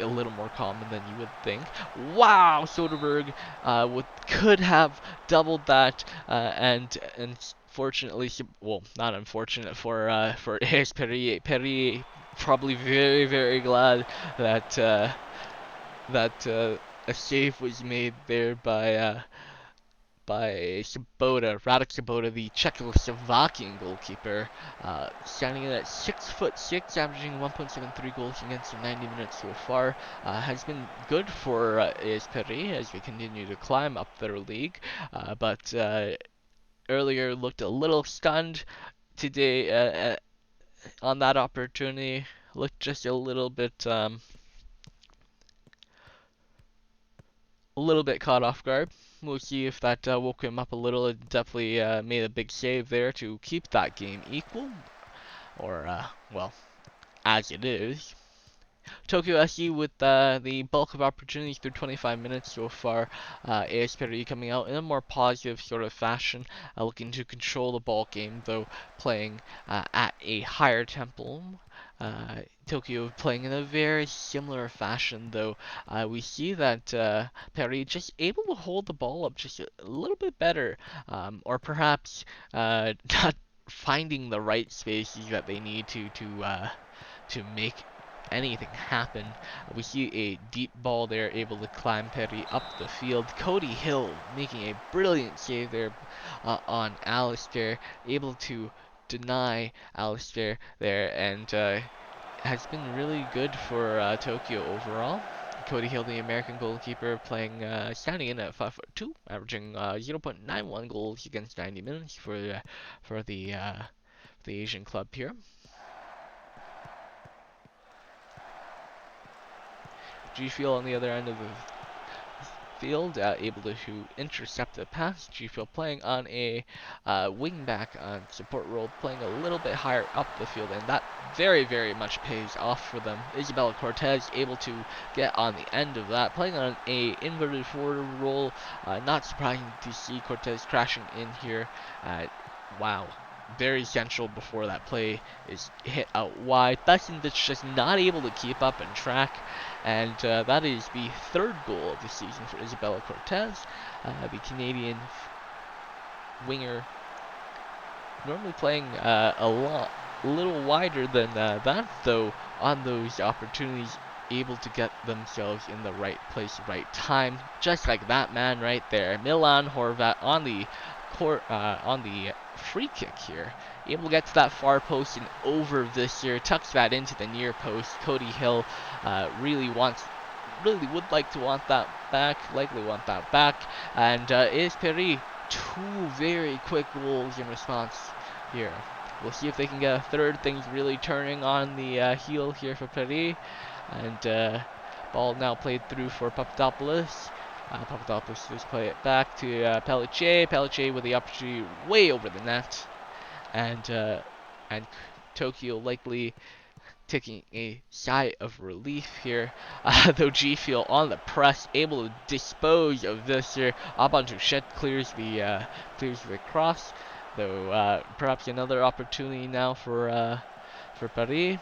little more common than you would think. Wow, Soderberg could have doubled that, and fortunately, well, not unfortunate for AS Paris. Paris probably very glad that a save was made there by Sabota, Radek Sabota, the Czechoslovakian goalkeeper, standing in at 6'6", averaging 1.73 goals against in 90 minutes so far. Has been good for AS Paris as they continue to climb up their league, but earlier looked a little stunned today on that opportunity. Looked just a little bit caught off guard. We'll see if that woke him up a little. It definitely made a big save there to keep that game equal, or well, as it is. Tokyo SC with the bulk of opportunities through 25 minutes so far. AS Paris coming out in a more positive sort of fashion, looking to control the ball game, though playing at a higher tempo. Tokyo playing in a very similar fashion, though we see that Paris just able to hold the ball up just a little bit better, or perhaps not finding the right spaces that they need to make anything happen. We see a deep ball there, able to climb Paris up the field. Cody Hill making a brilliant save there on Alistair, able to deny Alistair there, and has been really good for Tokyo overall. Cody Hill, the American goalkeeper, standing in at 5'2", averaging 0.91 goals against 90 minutes for the Asian club here. G Fuel on the other end of the field, able to intercept the pass. G Fuel playing on a wing back support role, playing a little bit higher up the field, and that very much pays off for them. Isabella Cortez able to get on the end of that, playing on a inverted forward role. Not surprising to see Cortez crashing in here. Wow. very central before that play is hit out wide. That's just not able to keep up and track, and that is the third goal of the season for Isabella Cortez, the Canadian winger, normally playing a little wider than that, though on those opportunities, able to get themselves in the right place, right time, just like that man right there, Milan Horvat on the free kick here, able to get to that far post and over this year, tucks that into the near post. Cody Hill really would like to want that back, likely want that back, and is Perry. Two very quick goals in response here. We'll see if they can get a third. Things really turning on the heel here for Perry, and ball now played through for Papadopoulos. Papadopoulos just play it back to Pelletier. Pelletier with the opportunity way over the net, and Tokyo likely taking a sigh of relief here, though G Fuel on the press, able to dispose of this here. Up onto Shed clears the cross, though perhaps another opportunity now for Paris.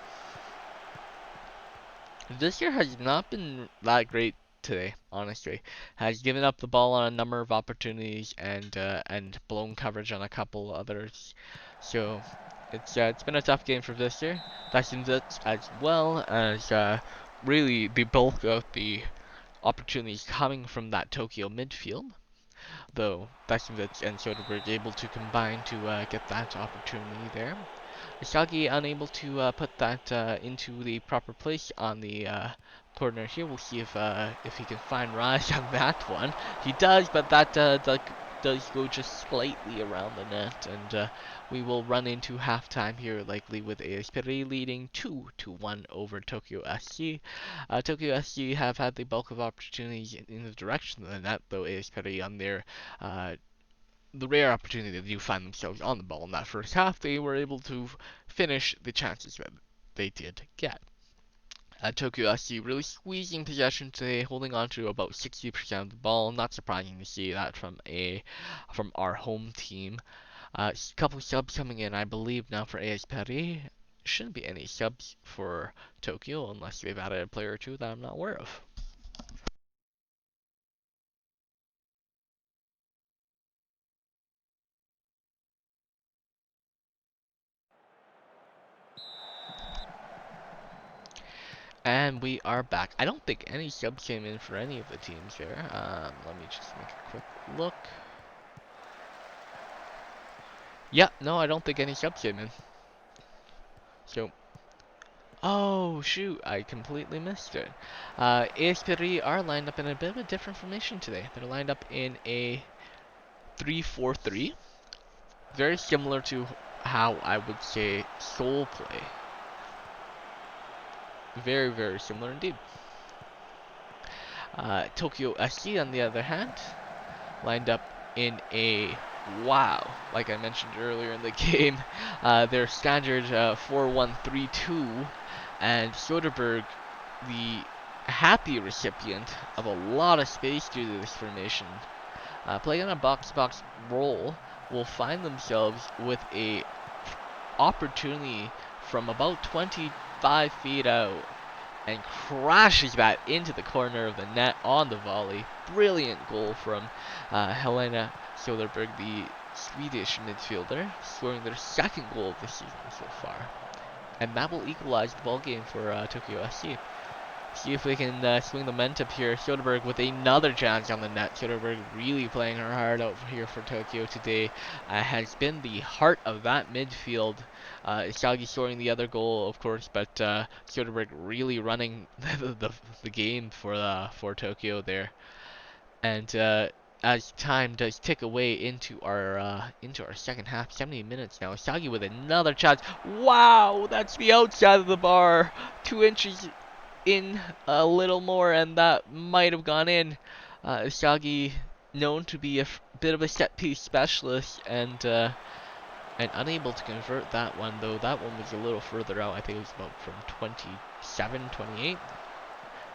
This year has not been that great today, honestly. Has given up the ball on a number of opportunities and blown coverage on a couple others. So it's been a tough game for this year. That's as well as really the bulk of the opportunities coming from that Tokyo midfield. Though Dacinvitz and Soderbergh able to combine to get that opportunity there. Isagi unable to put that into the proper place on the corner here. We'll see if he can find Raj on that one. He does, but that does go just slightly around the net, and we will run into halftime here, likely with AS Peri leading 2-1 over Tokyo SC. Tokyo SC have had the bulk of opportunities in the direction of the net, though AS Peri on their the rare opportunity they do find themselves on the ball in that first half, they were able to finish the chances that they did get. Tokyo SC really squeezing possession today, holding on to about 60% of the ball. Not surprising to see that from our home team. A couple subs coming in, I believe, now for AS Paris. Shouldn't be any subs for Tokyo unless they've added a player or two that I'm not aware of. And we are back. I don't think any subs came in for any of the teams here. Let me just make a quick look. Yeah, no, I don't think any subs came in. So, oh shoot, I completely missed it. AS Paris are lined up in a bit of a different formation today. They're lined up in a 3-4-3. Very similar to how I would say Seoul play. Very, very similar indeed. Tokyo SC, on the other hand, lined up in a like I mentioned earlier in the game, their standard 4-1-3-2, and Soderbergh, the happy recipient of a lot of space due to this formation, playing on a box-to-box role, will find themselves with a opportunity from about 25 feet out and crashes that into the corner of the net on the volley. Brilliant goal from Helena Soderbergh, the Swedish midfielder, scoring their second goal of the season so far. And that will equalize the ball game for Tokyo SC. See if we can swing the momentum here. Soderbergh with another chance on the net. Soderbergh really playing her heart out here for Tokyo today. Has been the heart of that midfield. Isagi scoring the other goal, of course, but Soderbergh really running the game for Tokyo there. And as time does tick away into our second half, 70 minutes now. Isagi with another chance. Wow, that's the outside of the bar. 2 inches in a little more, and that might have gone in. Isagi, known to be a bit of a set piece specialist, and unable to convert that one, though that one was a little further out. I think it was about from 27, 28.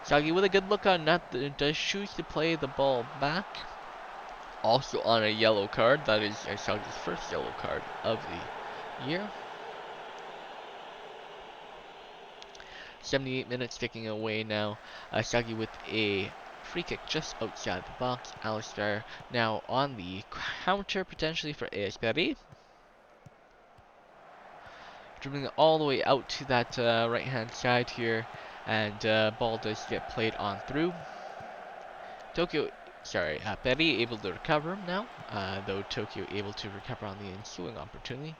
Isagi with a good look on net, does choose to play the ball back. Also on a yellow card. That is Isagi's first yellow card of here. 78 minutes ticking away now. Shaggy with a free kick just outside the box. Alistair now on the counter potentially for AS Paris. Dribbling it all the way out to that right hand side here. And ball does get played on through. Paris able to recover him now. Though Tokyo able to recover on the ensuing opportunity.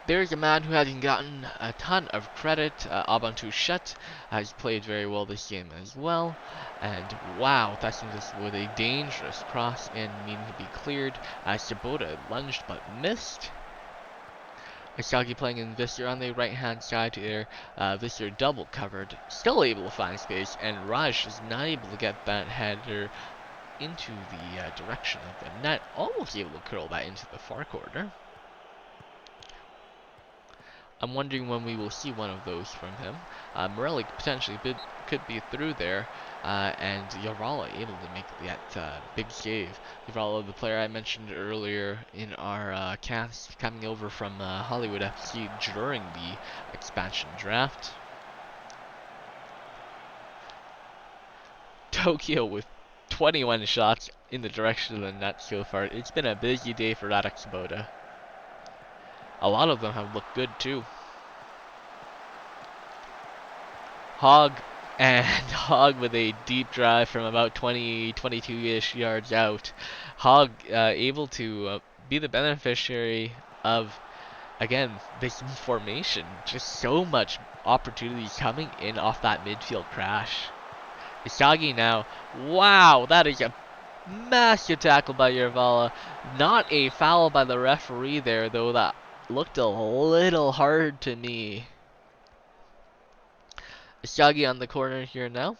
There's a man who hasn't gotten a ton of credit. Abantu Shut has played very well this game as well. And wow, that's just with a dangerous cross in needing to be cleared. Sabota lunged but missed. Asagi playing in Visser on the right hand side here. Visser double covered, still able to find space, and Raj is not able to get that header into the direction of the net. Almost able to curl that into the far corner. I'm wondering when we will see one of those from him. Morelli potentially could be through there, and Yavala able to make that big save. Yavala, the player I mentioned earlier in our cast, coming over from Hollywood FC during the expansion draft. Tokyo with 21 shots in the direction of the net so far. It's been a busy day for Radek Sabota. A lot of them have looked good too. Hogg with a deep drive from about 22-ish yards out. Hogg able to be the beneficiary of, again, this formation. Just so much opportunities coming in off that midfield crash. Isagi now. Wow, that is a massive tackle by Yervala. Not a foul by the referee there, though that looked a little hard to me. Isagi on the corner here now.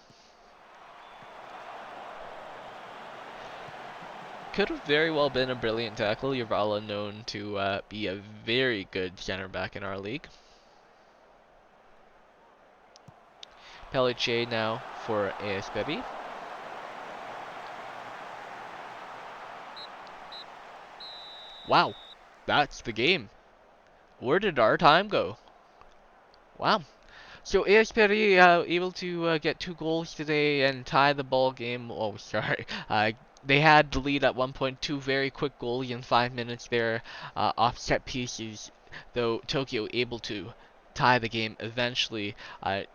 Could have very well been a brilliant tackle. Yervala known to be a very good center back in our league. Pelletier now for AS Paris. Wow, that's the game. Where did our time go? Wow. So AS Paris able to get 2 goals today and tie the ball game. Oh, sorry. They had the lead at 1.2 very quick goals in 5 minutes there, off set pieces. Though Tokyo able to tie the game eventually. I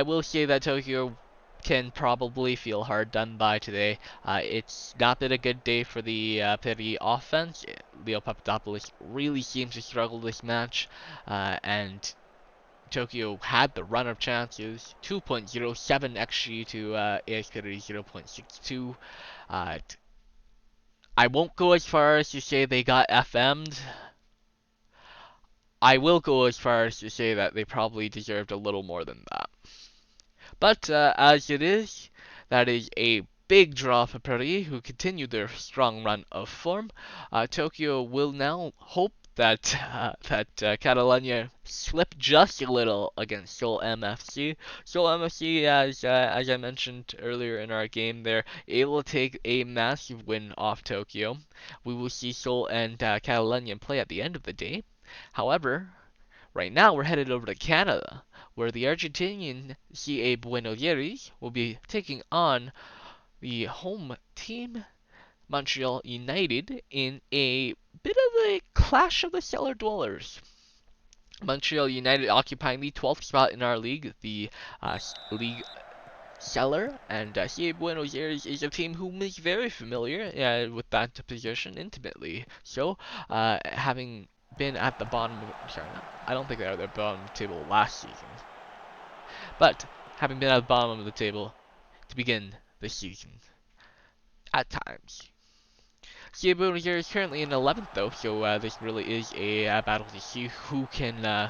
will say that Tokyo can probably feel hard done by today. It's not been a good day for the Paris offense. Leo Papadopoulos really seems to struggle this match, and Tokyo had the run of chances. 2.07 XG to AS Paris 0.62. I won't go as far as to say they got FM'd. I will go as far as to say that they probably deserved a little more than that. But as it is, that is a big draw for Paris, who continue their strong run of form. Tokyo will now hope that Catalunya slip just a little against Seoul MFC. Seoul MFC, as I mentioned earlier in our game, they're able to take a massive win off Tokyo. We will see Seoul and Catalunya play at the end of the day. However, right now we're headed over to Canada, where the Argentinian CA Buenos Aires will be taking on the home team, Montreal United, in a bit of a clash of the cellar dwellers. Montreal United occupying the 12th spot in our league, the league cellar, and CA Buenos Aires is a team whom is very familiar with that position intimately. So, having been at the bottom of, sorry, I don't think they were at the bottom of the table last season, but having been at the bottom of the table to begin the season at times. CA Buenos Aires is currently in 11th though, so this really is a battle to see who can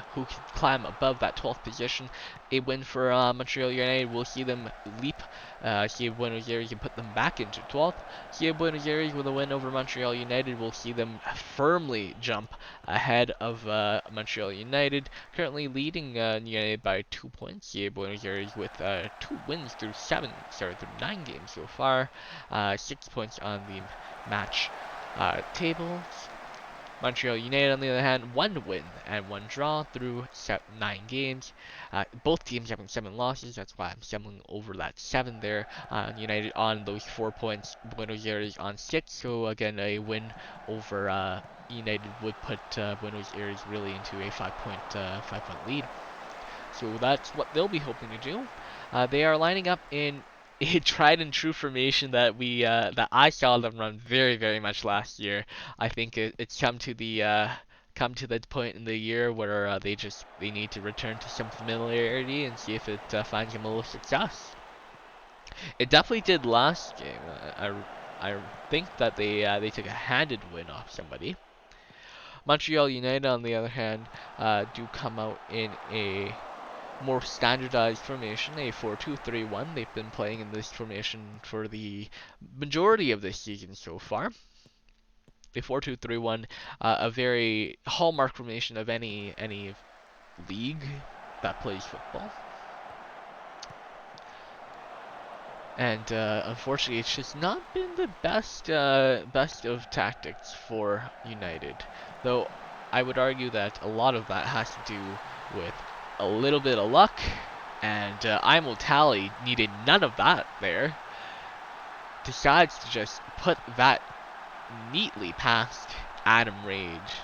climb above that 12th position. A win for Montreal United will see them leap CA Buenos Aires and put them back into 12th. CA Buenos Aires with a win over Montreal United will see them firmly jump ahead of Montreal United, currently leading United by 2 points. CA Buenos Aires with 2 wins through 9 games so far, 6 points on the match table. Montreal United, on the other hand, 1 win and 1 draw through 9 games. Both teams having 7 losses. That's why I'm stumbling over that 7 there. United on those 4 points, Buenos Aires on 6. So again, a win over United would put Buenos Aires really into a 5-point lead. So that's what they'll be hoping to do. They are lining up in a tried and true formation that I saw them run very, very much last year. I think it's come to the point in the year where they need to return to some familiarity and see if it finds them a little success. It definitely did last game. I think that they took a handed win off somebody. Montreal United, on the other hand, do come out in a more standardized formation, a 4-2-3-1. They've been playing in this formation for the majority of this season so far. The 4-2-3-1, a very hallmark formation of any league that plays football. And unfortunately, it's just not been the best of tactics for United. Though I would argue that a lot of that has to do with a little bit of luck, and Tally needed none of that there. Decides to just put that neatly past Adam Rage.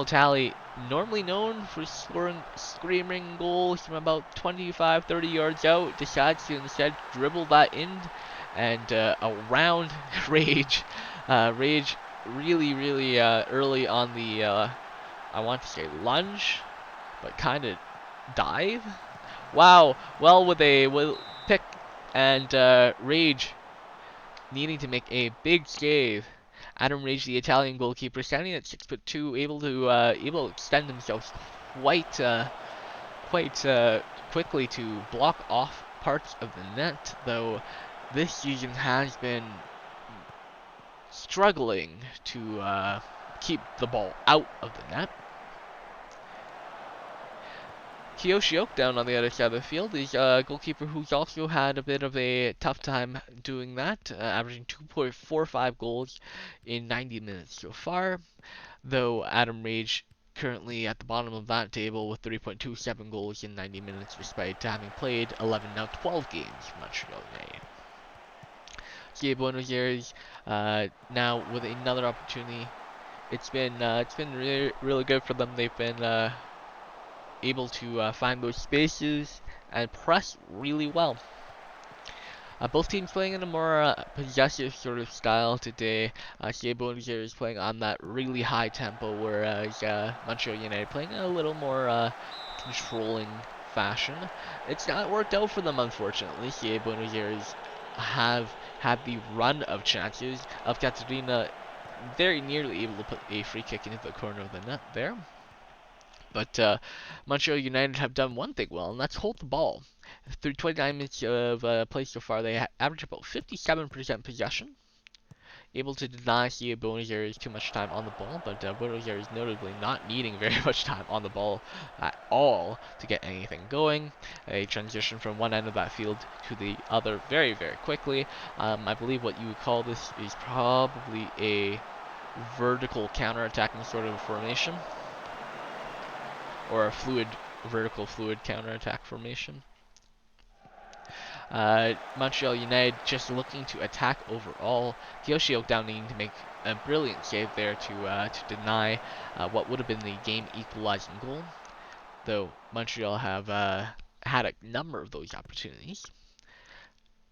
Tally, normally known for scoring screaming goals from about 25-30 yards out, decides to instead dribble that in and around Rage. Rage really early on the, I want to say lunge, but kind of dive. Wow, well with a pick and Rage needing to make a big save. Adam Rage, the Italian goalkeeper, standing at 6'2", able to extend himself quite quickly to block off parts of the net. Though this season has been struggling to keep the ball out of the net. Kiyoshi Oak down on the other side of the field is a goalkeeper who's also had a bit of a tough time doing that, averaging 2.45 goals in 90 minutes so far, though Adam Rage currently at the bottom of that table with 3.27 goals in 90 minutes despite having played 11, now 12 games for Montreal United. CA Buenos Aires now with another opportunity. It's been really good for them. They've been able to find those spaces and press really well. Both teams playing in a more possessive sort of style today. CA Buenos Aires playing on that really high tempo, whereas Montreal United playing in a little more controlling fashion. It's not worked out for them, unfortunately. CA Buenos Aires have had the run of chances of Catalunya very nearly able to put a free kick into the corner of the net there. But Montreal United have done one thing well, and that's hold the ball. Through 29 minutes of play so far, they average about 57% possession, able to deny CA Buenos Aires too much time on the ball, but Buenos Aires notably not needing very much time on the ball at all to get anything going. A transition from one end of that field to the other very, very quickly. I believe what you would call this is probably a vertical counter-attacking sort of formation, or a vertical fluid counter-attack formation. Montreal United just looking to attack overall. Kiyoshi Oak down needing to make a brilliant save there to deny what would have been the game equalizing goal, though Montreal have had a number of those opportunities.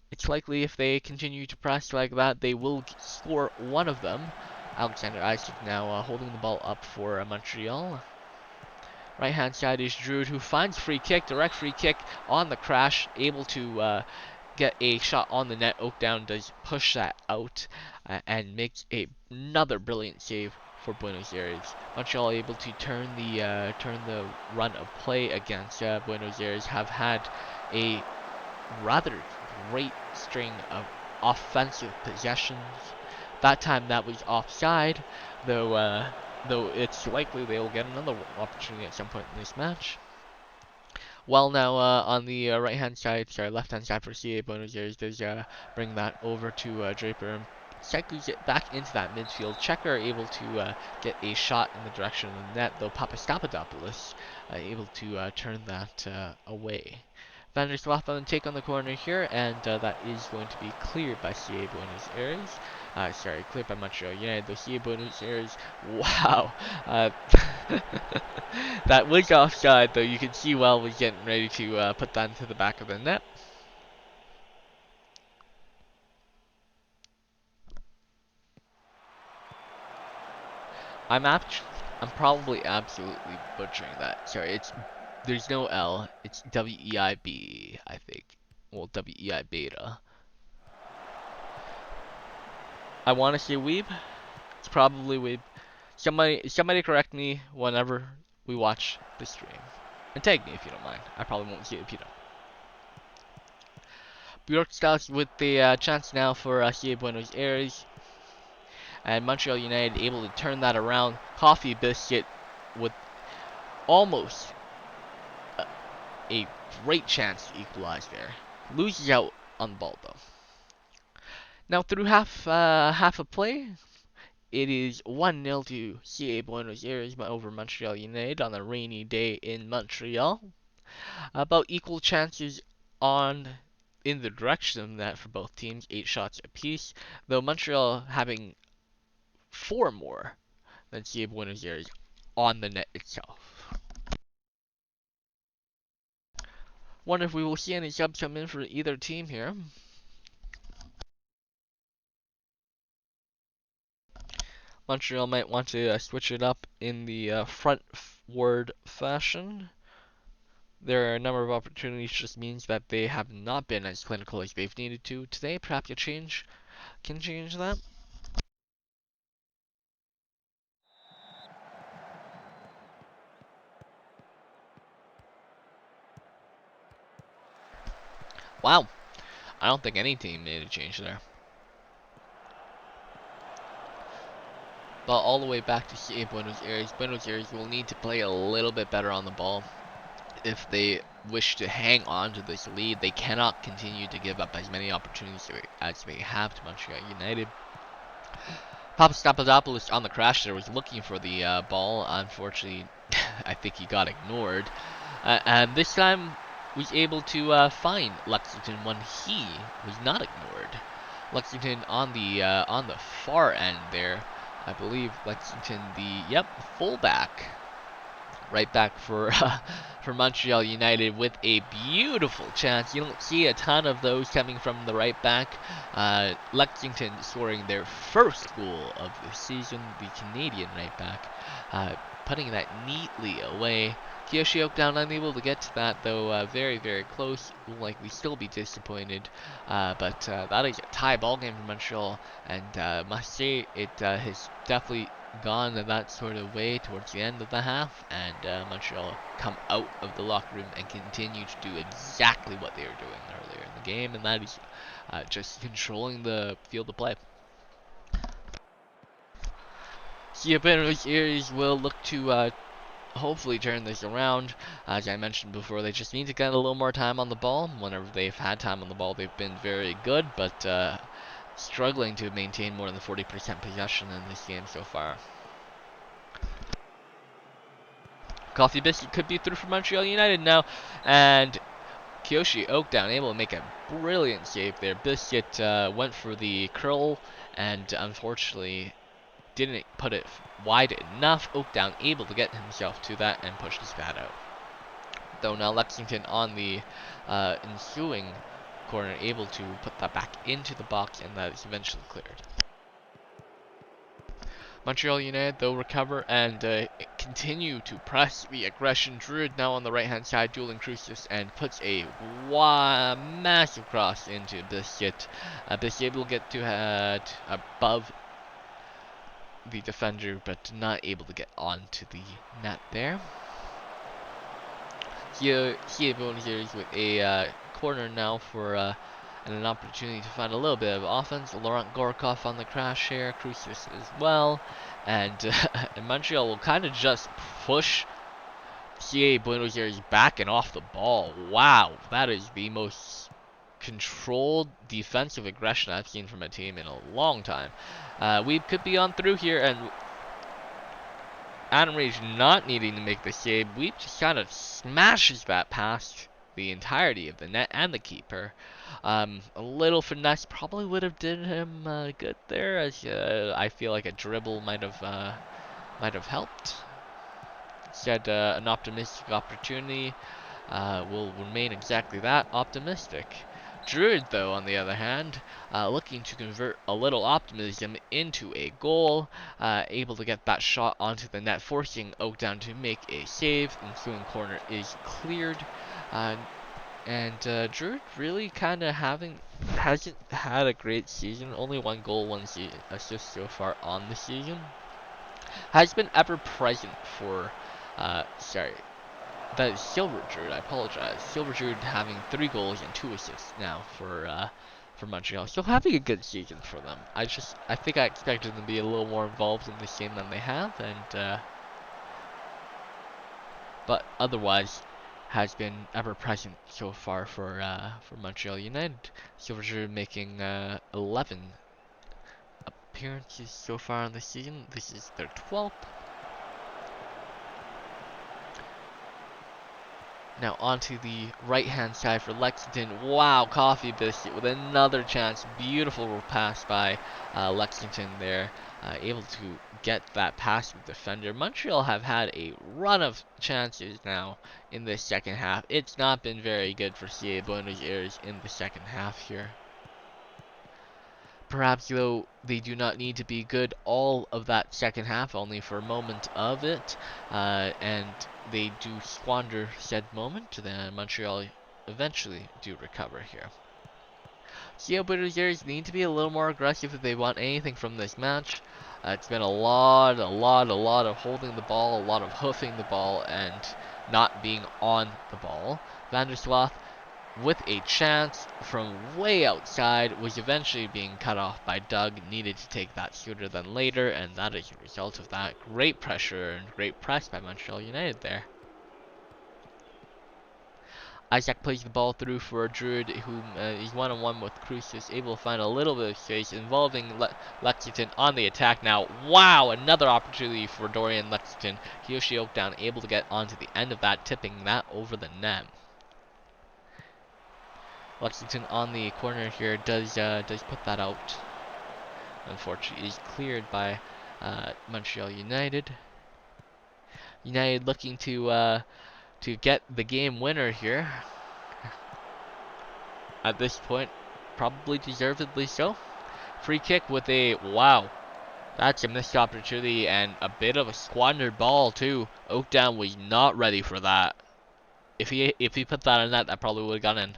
It's likely if they continue to press like that, they will score one of them. Alexander Isaac now holding the ball up for Montreal. Right hand side is Druid, who finds direct free kick on the crash, able to get a shot on the net. Oak down does push that out and makes another brilliant save for Buenos Aires. Montreal able to turn the run of play against Buenos Aires, have had a rather great string of offensive possessions. That time that was offside, though it's likely they will get another opportunity at some point in this match. Well, now on the left-hand side for CA Buenos Aires, does bring that over to Draper cycles it back into that midfield. Checker able to get a shot in the direction of the net, though Papastapadopoulos able to turn that away. Van der Sloth on the take on the corner here, and that is going to be cleared by CA Buenos Aires. Sorry, cleared by Montreal United, though CA Buenos Aires, wow. That was offside, though you can see Well was getting ready to put that into the back of the net. I'm probably absolutely butchering that. Sorry, there's no L. It's WEIB, I think. Well, WEI beta. I want to say Weeb. It's probably Weeb. Somebody correct me whenever we watch the stream. And tag me if you don't mind. I probably won't see it if you don't. Bjork starts with the chance now for CA Buenos Aires. And Montreal United able to turn that around. Coffee Biscuit with almost a great chance to equalize there. Loses out on the ball though. Now through half of play, it is 1-0 to CA Buenos Aires over Montreal United on a rainy day in Montreal. About equal chances in the direction of that for both teams, 8 shots apiece, though Montreal having 4 more than CA Buenos Aires on the net itself. Wonder if we will see any subs come in for either team here. Montreal might want to switch it up in the frontward fashion. There are a number of opportunities, just means that they have not been as clinical as they've needed to today. Perhaps a change can change that. Wow, I don't think any team made a change there. But all the way back to CA Buenos Aires. Buenos Aires will need to play a little bit better on the ball if they wish to hang on to this lead. They cannot continue to give up as many opportunities as they have to Montreal United. Papastapadopoulos on the crash there was looking for the ball. Unfortunately, I think he got ignored. And this time was able to find Lexington when he was not ignored. Lexington on the far end there. I believe Lexington, the fullback, right back for Montreal United with a beautiful chance. You don't see a ton of those coming from the right back. Lexington scoring their first goal of the season, the Canadian right back, putting that neatly away. Kiyoshi Oakdown unable to get to that, though very, very close. Will likely still be disappointed. But that is a tie ball game for Montreal, and must say it has definitely gone that sort of way towards the end of the half, and Montreal come out of the locker room and continue to do exactly what they were doing earlier in the game, and that is just controlling the field of play. CA Buenos Aires will look to hopefully turn this around. As I mentioned before, they just need to get a little more time on the ball. Whenever they've had time on the ball, they've been very good, but struggling to maintain more than 40% possession in this game so far. Coffee Biscuit could be through for Montreal United now, and Kiyoshi Oakdown able to make a brilliant save there. Biscuit went for the curl and unfortunately didn't put it wide enough. Oakdown able to get himself to that and push his pad out. Though now Lexington on the ensuing corner able to put that back into the box, and that is eventually cleared. Montreal United though recover and continue to press the aggression. Druid now on the right hand side dueling Crucis and puts a massive cross into Biscuit. Biscuit will get to above the defender, but not able to get onto the net there. Here Buenos Aires with a corner now for and an opportunity to find a little bit of offense. Laurent Gorkov on the crash here, Crucis as well, and Montreal will kind of just push CA Buenos Aires back and off the ball. Wow, that is the most controlled defensive aggression I've seen from a team in a long time. We could be on through here, and Adam Rage not needing to make the save. Weep just kind of smashes that past the entirety of the net and the keeper. A little finesse probably would have did him good there, as I feel like a dribble might have helped. Instead, an optimistic opportunity will remain exactly that, optimistic. Druid, though, on the other hand, looking to convert a little optimism into a goal, able to get that shot onto the net, forcing Oakdown to make a save. The ensuing corner is cleared. And Druid really kind of hasn't had a great season. Only 1 goal, 1 assist so far on the season. Has been ever present for, that is Silver Druid, I apologize. Silver Druid having 3 goals and 2 assists now for Montreal. Still having a good season for them. I think I expected them to be a little more involved in this game than they have, and but otherwise has been ever present so far for Montreal United. Silver Druid making 11 appearances so far in the season. This is their 12th. Now onto the right-hand side for Lexington. Wow, Coffee Biscuit with another chance. Beautiful pass by Lexington there. Able to get that past the defender. Montreal have had a run of chances now in this second half. It's not been very good for CA Buenos Aires in the second half here. Perhaps, though, they do not need to be good all of that second half, only for a moment of it, and they do squander said moment, then Montreal eventually do recover here. CA Buenos Aires need to be a little more aggressive if they want anything from this match. It's been a lot of holding the ball, a lot of hoofing the ball, and not being on the ball. Van der Sloth, with a chance from way outside, was eventually being cut off by Doug. Needed to take that sooner than later, and that is a result of that great pressure and great press by Montreal United there. Isaac plays the ball through for a Druid who is one-on-one with Crucis, able to find a little bit of space, involving Lexington on the attack now. Wow, another opportunity for Dorian Lexington. Kiyoshi Oakdown able to get onto the end of that, tipping that over the net. Lexington on the corner here does put that out. Unfortunately, is cleared by Montreal United. United looking to get the game winner here. At this point, probably deservedly so. Free kick with a wow. That's a missed opportunity and a bit of a squandered ball too. Oakdown was not ready for that. If he put that in that probably would have gone in.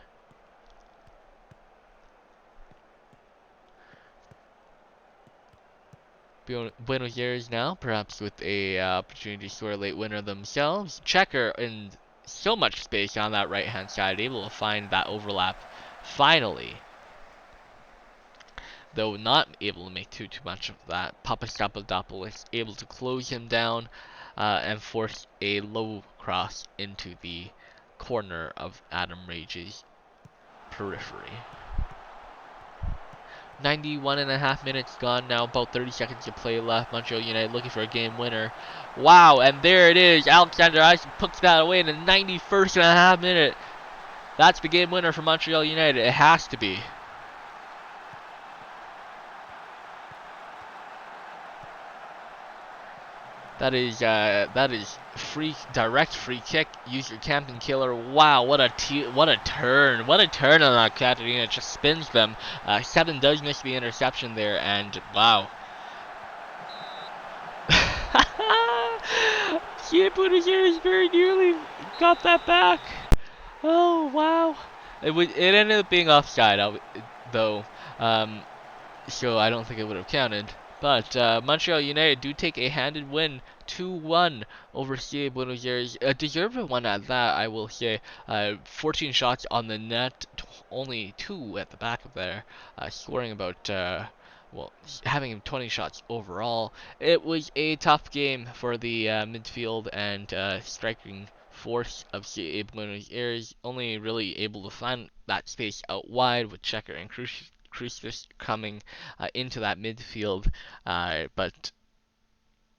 Buenos Aires now, perhaps with a opportunity to score a late winner themselves. Checker in so much space on that right-hand side, able to find that overlap finally. Though not able to make too much of that. Papastapadopoulos able to close him down and force a low cross into the corner of Adam Rage's periphery. 91.5 minutes gone now, about 30 seconds to play left. Montreal United looking for a game winner. Wow, and there it is. Alexander Isaac puts that away in the 91.5 minute. That's the game winner for Montreal United. It has to be. That is direct free kick. Use your camping killer. Wow, what a turn! What a turn on that Catalunya. It just spins them. 7 does miss the interception there, and wow. Buenos Aires very nearly got that back. Oh wow! It ended up being offside though, so I don't think it would have counted. But Montreal United do take a handed win, 2-1 over CA Buenos Aires. A deserved one at that, I will say. 14 shots on the net, only 2 at the back of there, scoring about, having 20 shots overall. It was a tough game for the midfield and striking force of CA Buenos Aires, only really able to find that space out wide with Checker and Crucis coming into that midfield, but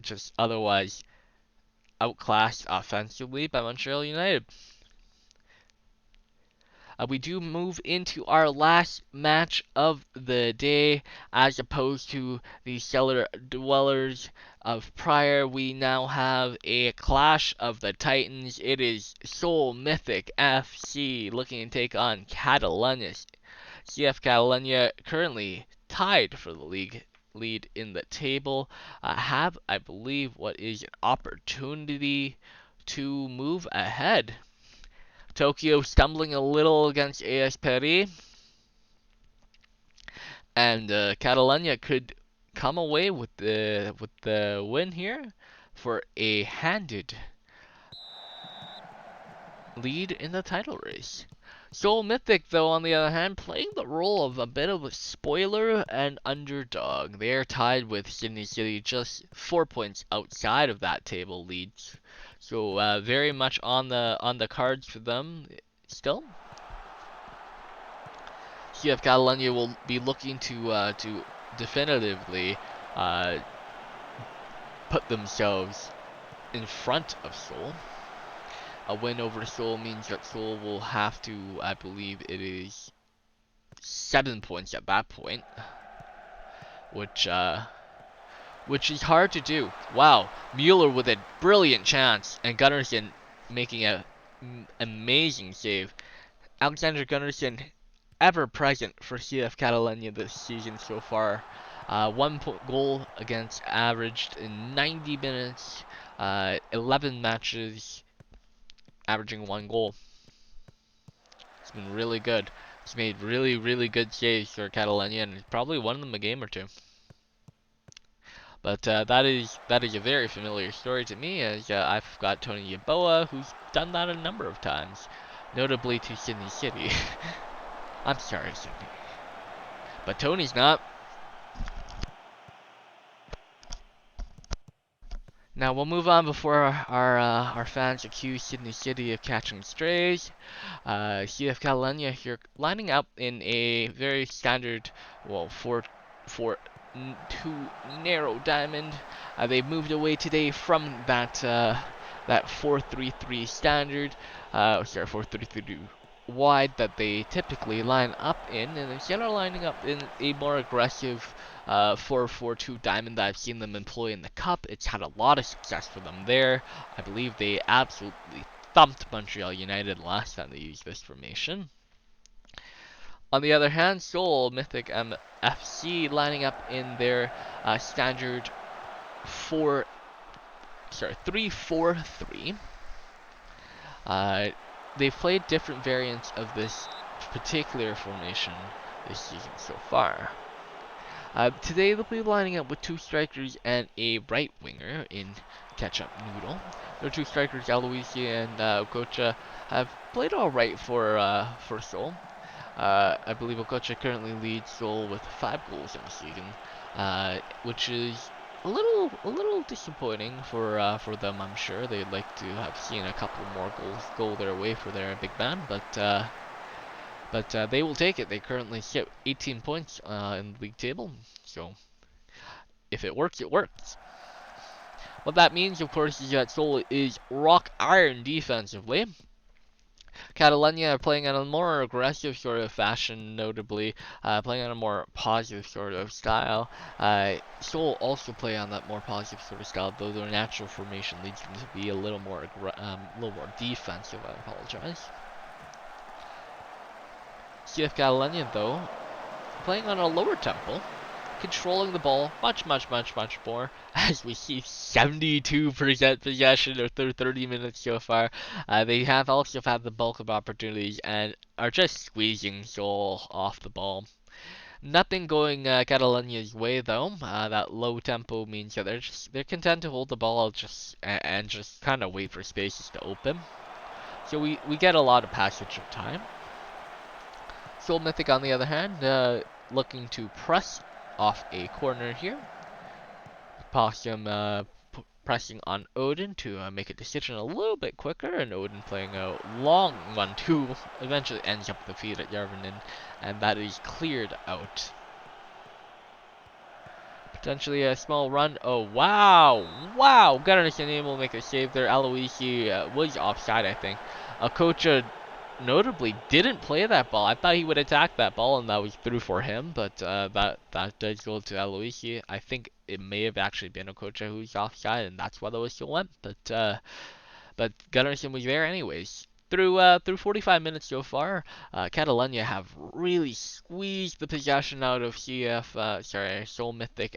just otherwise outclassed offensively by Montreal United. We do move into our last match of the day, as opposed to the cellar dwellers of prior. We now have a clash of the Titans. It is Seoul Mythic FC looking to take on Catalunya. CF Catalunya currently tied for the league lead in the table, have, I believe, what is an opportunity to move ahead. Tokyo stumbling a little against AS Paris, and Catalunya could come away with the win here for a handed lead in the title race. Seoul Mythic, though, on the other hand, playing the role of a bit of a spoiler and underdog. They are tied with Sydney City, just 4 points outside of that table lead. So very much on the cards for them still. CF Catalunya will be looking to definitively put themselves in front of Seoul. A win over Seoul means that Seoul will have to, I believe it is 7 points at that point, which is hard to do. Wow, Mueller with a brilliant chance, and Gunnarsson making an amazing save. Alexander Gunnarsson, ever present for CF Catalunya this season so far. 1 goal against averaged in 90 minutes, 11 matches, averaging 1 goal. It's been really good. He's made really, really good saves for Catalunya, and probably won them a game or two. But that is a very familiar story to me, as I've got Tony Adowa, who's done that a number of times, notably to Sydney City. I'm sorry, Sydney, but Tony's not. Now we'll move on before our fans accuse Sydney City of catching strays. CF Catalunya here lining up in a very standard, well, 4-4-2 narrow diamond. They moved away today from that 4-3-3 standard, sorry, 4-3-3 wide that they typically line up in, and instead are lining up in a more aggressive 4-4-2 diamond that I've seen them employ in the cup. It's had a lot of success for them there. I believe they absolutely thumped Montreal United last time they used this formation. On the other hand, Seoul Mythic FC lining up in their standard 3-4-3. They've played different variants of this particular formation this season so far. Today they'll be lining up with 2 strikers and a right winger in Ketchup Noodle. Their 2 strikers, Aloisi and Okocha, have played alright for Seoul. I believe Okocha currently leads Seoul with 5 goals in the season, which is a little disappointing for them. I'm sure they'd like to have seen a couple more goals go their way for their big man, but they will take it. They currently sit 18 points in the league table, so if it works, it works. What that means, of course, is that Seoul is rock iron defensively. Catalunya are playing in a more aggressive sort of fashion, notably playing on a more positive sort of style. Seoul also play on that more positive sort of style, though their natural formation leads them to be a little more defensive. I apologize. CF Catalunya, though, playing on a lower tempo, controlling the ball much more, as we see 72% possession after 30 minutes so far. They have also had the bulk of opportunities and are just squeezing Seoul off the ball. Nothing going Catalunya's way, though. That low tempo means that they're content to hold the ball and just kind of wait for spaces to open. So we get a lot of passage of time. Seoul Mythic, on the other hand, looking to press off a corner here. Possum pressing on Odin to make a decision a little bit quicker, and Odin playing a long one too eventually ends up the feed at Järvinen, and that is cleared out. Potentially a small run. Oh, wow. Wow. Gunnarsson able to make a save there. Aloisi was offside, I think. Okocha notably didn't play that ball. I thought he would attack that ball, and that was through for him, but that does go to Aloisi. I think it may have actually been Okocha who's offside, and that's why the whistle went, but Gunnarsson was there anyways. Through 45 minutes so far, Catalunya have really squeezed the possession out of Seoul Mythic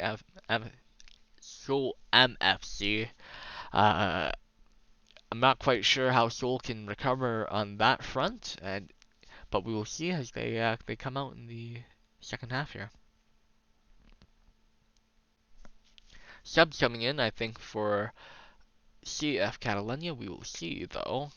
Seoul MFC. Uh, I'm not quite sure how Seoul can recover on that front, but we will see as they come out in the second half here. Subs coming in, I think, for CF Catalunya. We will see though.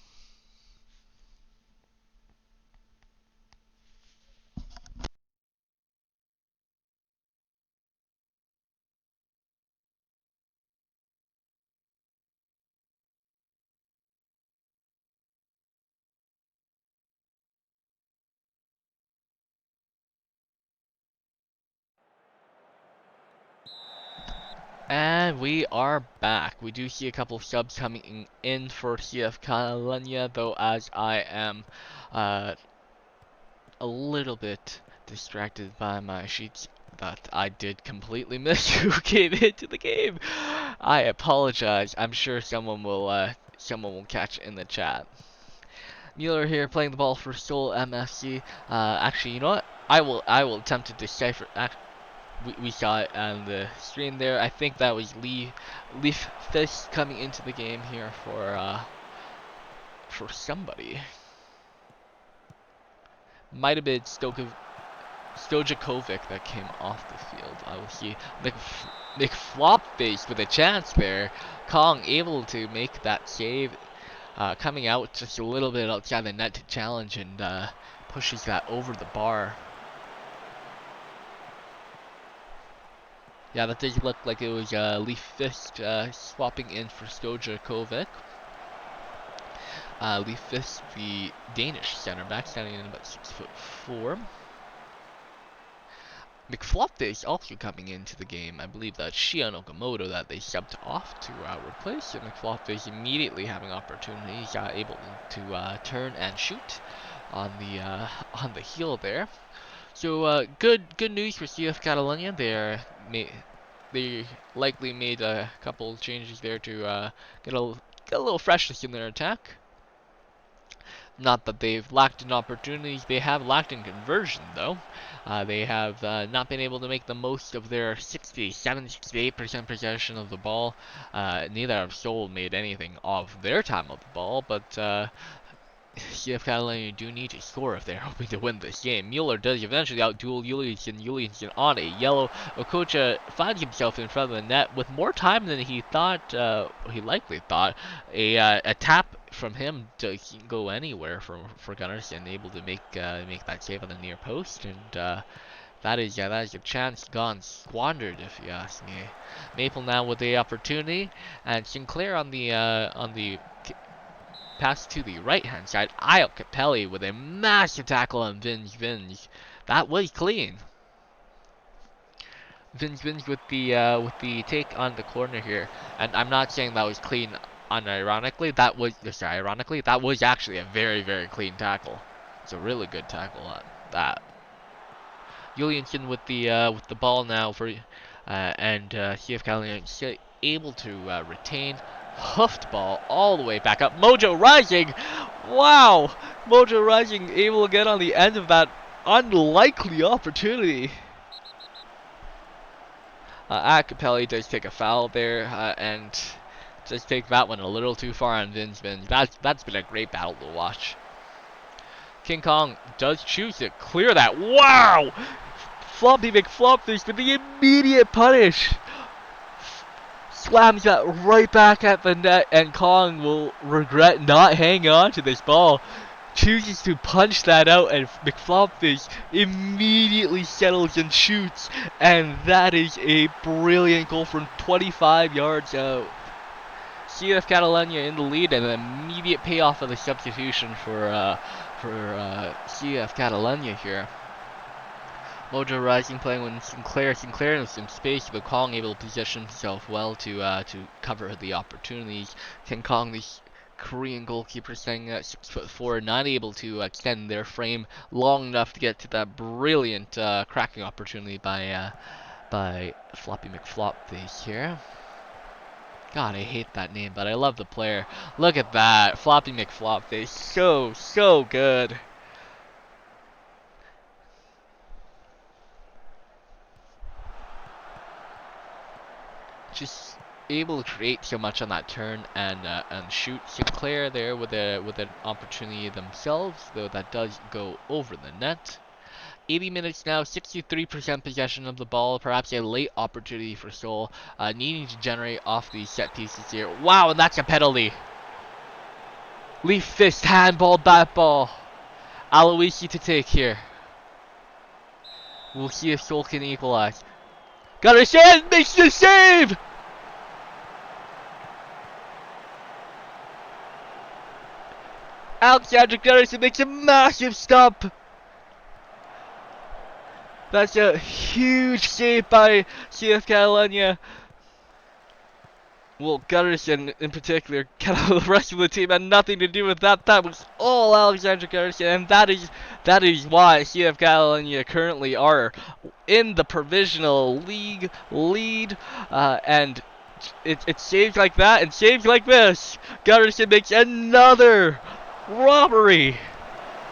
And we are back. We do see a couple of subs coming in for CF Catalunya, though, as I am a little bit distracted by my sheets that I did completely miss who came into the game. I apologize. I'm sure someone will catch in the chat. Mueller here playing the ball for Seoul MFC. Actually, you know what? I will attempt to decipher. We saw it on the screen there. I think that was Leaf Fist coming into the game here for somebody. Might have been Stojakovic that came off the field. I will see Nick Flopface with a chance there. Kong able to make that save, coming out just a little bit outside the net to challenge, and pushes that over the bar. Yeah, that does look like it was Leaf Fist swapping in for Stojakovic. Leaf Fist, the Danish center back, standing in about 6'4". McFlop is also coming into the game. I believe that's Shion Okamoto that they subbed off to replace. And McFlop is immediately having opportunities, able to turn and shoot on the heel there. So good news for CF Catalunya. They likely made a couple changes there to get a little freshness in their attack. Not that they've lacked in opportunities, they have lacked in conversion though. They have not been able to make the most of their 68% possession of the ball. Neither have Seoul made anything of their time of the ball, but CF Catalunya do need to score if they're hoping to win this game. Mueller does eventually outduel Julianson on a yellow. Okocha finds himself in front of the net with more time than he thought. He likely thought. A tap from him doesn't go anywhere for Gunnarsson, able to make that save on the near post, and that is a chance gone squandered, if you ask me. Maple now with the opportunity, and Sinclair on the pass to the right-hand side. Io Capelli with a massive tackle on Vinge. That was clean. Vinge with the take on the corner here, and I'm not saying that was clean unironically. That was actually a very, very clean tackle. It's a really good tackle on that. Julianson with the ball now and CF Catalunya able to retain. Hoofed ball all the way back up. Mojo Rising! Wow! Mojo Rising able to get on the end of that unlikely opportunity. Acapelli does take a foul there, and does take that one a little too far on Vince. That's been a great battle to watch. King Kong does choose to clear that. Wow! Floppy McFlopfish with the immediate punish. Slams that right back at the net, and Kong will regret not hanging on to this ball. Chooses to punch that out, and McFlopfish immediately settles and shoots, and that is a brilliant goal from 25 yards out. CF Catalunya in the lead, and an immediate payoff of the substitution for CF Catalunya here. Mojo Rising playing with Sinclair. Sinclair in some space, but Kong able to position himself well to cover the opportunities. King Kong, the Korean goalkeeper, staying at 6'4", not able to extend their frame long enough to get to that brilliant cracking opportunity by Floppy McFlopface here. God, I hate that name, but I love the player. Look at that, Floppy McFlopface, so good. Just able to create so much on that turn and shoot. Sinclair there with an opportunity themselves, though that does go over the net. 80 minutes now, 63% possession of the ball, perhaps a late opportunity for Seoul, needing to generate off these set pieces here. Wow, and that's a penalty. Leaf fist, handball, bat ball. Aloisi to take here. We'll see if Seoul can equalize. Got a shot, makes the save! Alexander Gunnarsson makes a massive stop. That's a huge save by CF Catalunya. Well, Gunnarsson in particular, the rest of the team had nothing to do with that. That was all Alexander Gunnarsson, and that is why CF Catalunya currently are in the provisional league lead, and it's saves like that and saves like this. Gunnarsson makes another robbery.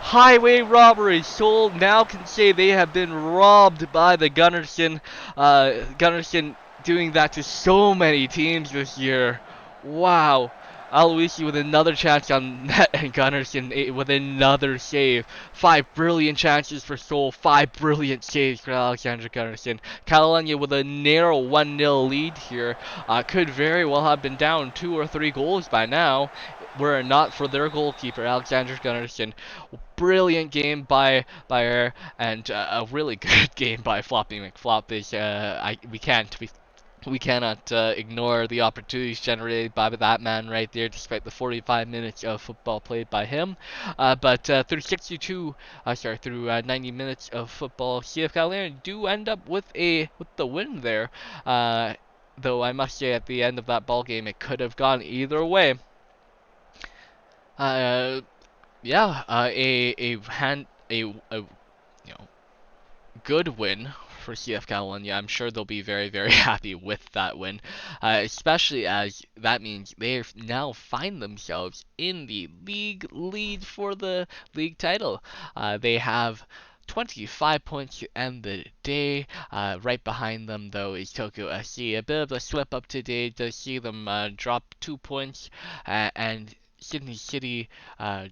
Highway robbery. Seoul now can say they have been robbed by the Gunnarsson. Gunnarsson doing that to so many teams this year. Wow. Aloisi with another chance on net, and Gunnarsson with another save. 5 brilliant chances for Seoul, 5 brilliant saves for Alexander Gunnarsson. Catalunya with a narrow 1-0 lead here. Could very well have been down 2 or 3 goals by now, were it not for their goalkeeper, Alexander Gunnarsson. Brilliant game by her, and a really good game by Floppy McFlopface. We cannot ignore the opportunities generated by that man right there, despite the 45 minutes of football played by him. But through 90 minutes of football, CF Catalunya do end up with the win there. Though I must say, at the end of that ball game, it could have gone either way. Good win for CF Catalunya. I'm sure they'll be very happy with that win, especially as that means they now find themselves in the league lead for the league title. They have 25 points to end the day. Right behind them, though, is Tokyo SC. A bit of a slip up today does see them drop 2 points, and Sydney City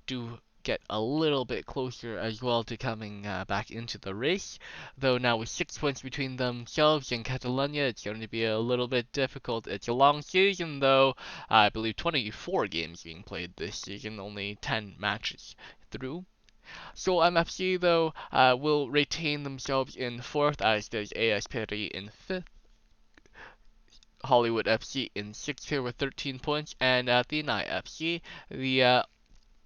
do get a little bit closer as well to coming back into the race. Though now with 6 points between themselves and Catalunya, it's going to be a little bit difficult. It's a long season, though. I believe 24 games being played this season, only 10 matches through. So MFC, though, will retain themselves in 4th, as does AS Peri in 5th. Hollywood FC in 6th here with 13 points, and Athênai FC, the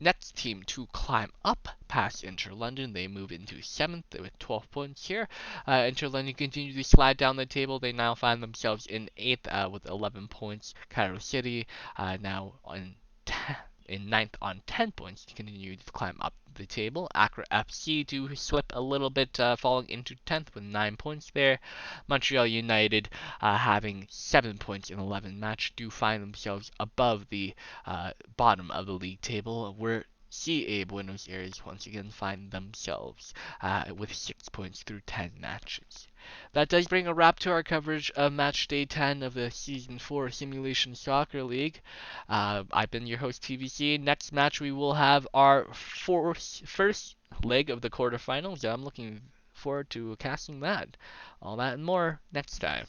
next team to climb up past Inter London. They move into 7th with 12 points here. Inter London continue to slide down the table. They now find themselves in 8th with 11 points. Cairo City now in 9th on 10 points to continue to climb up the table. Accra FC do slip a little bit, falling into 10th with 9 points there. Montreal United, having 7 points in 11 match, do find themselves above the bottom of the league table, where CA Buenos Aires once again find themselves with 6 points through 10 matches. That does bring a wrap to our coverage of match day 10 of the Season 4 Simulation Soccer League. I've been your host, TVC. Next match, we will have our first leg of the quarterfinals. I'm looking forward to casting that. All that and more next time.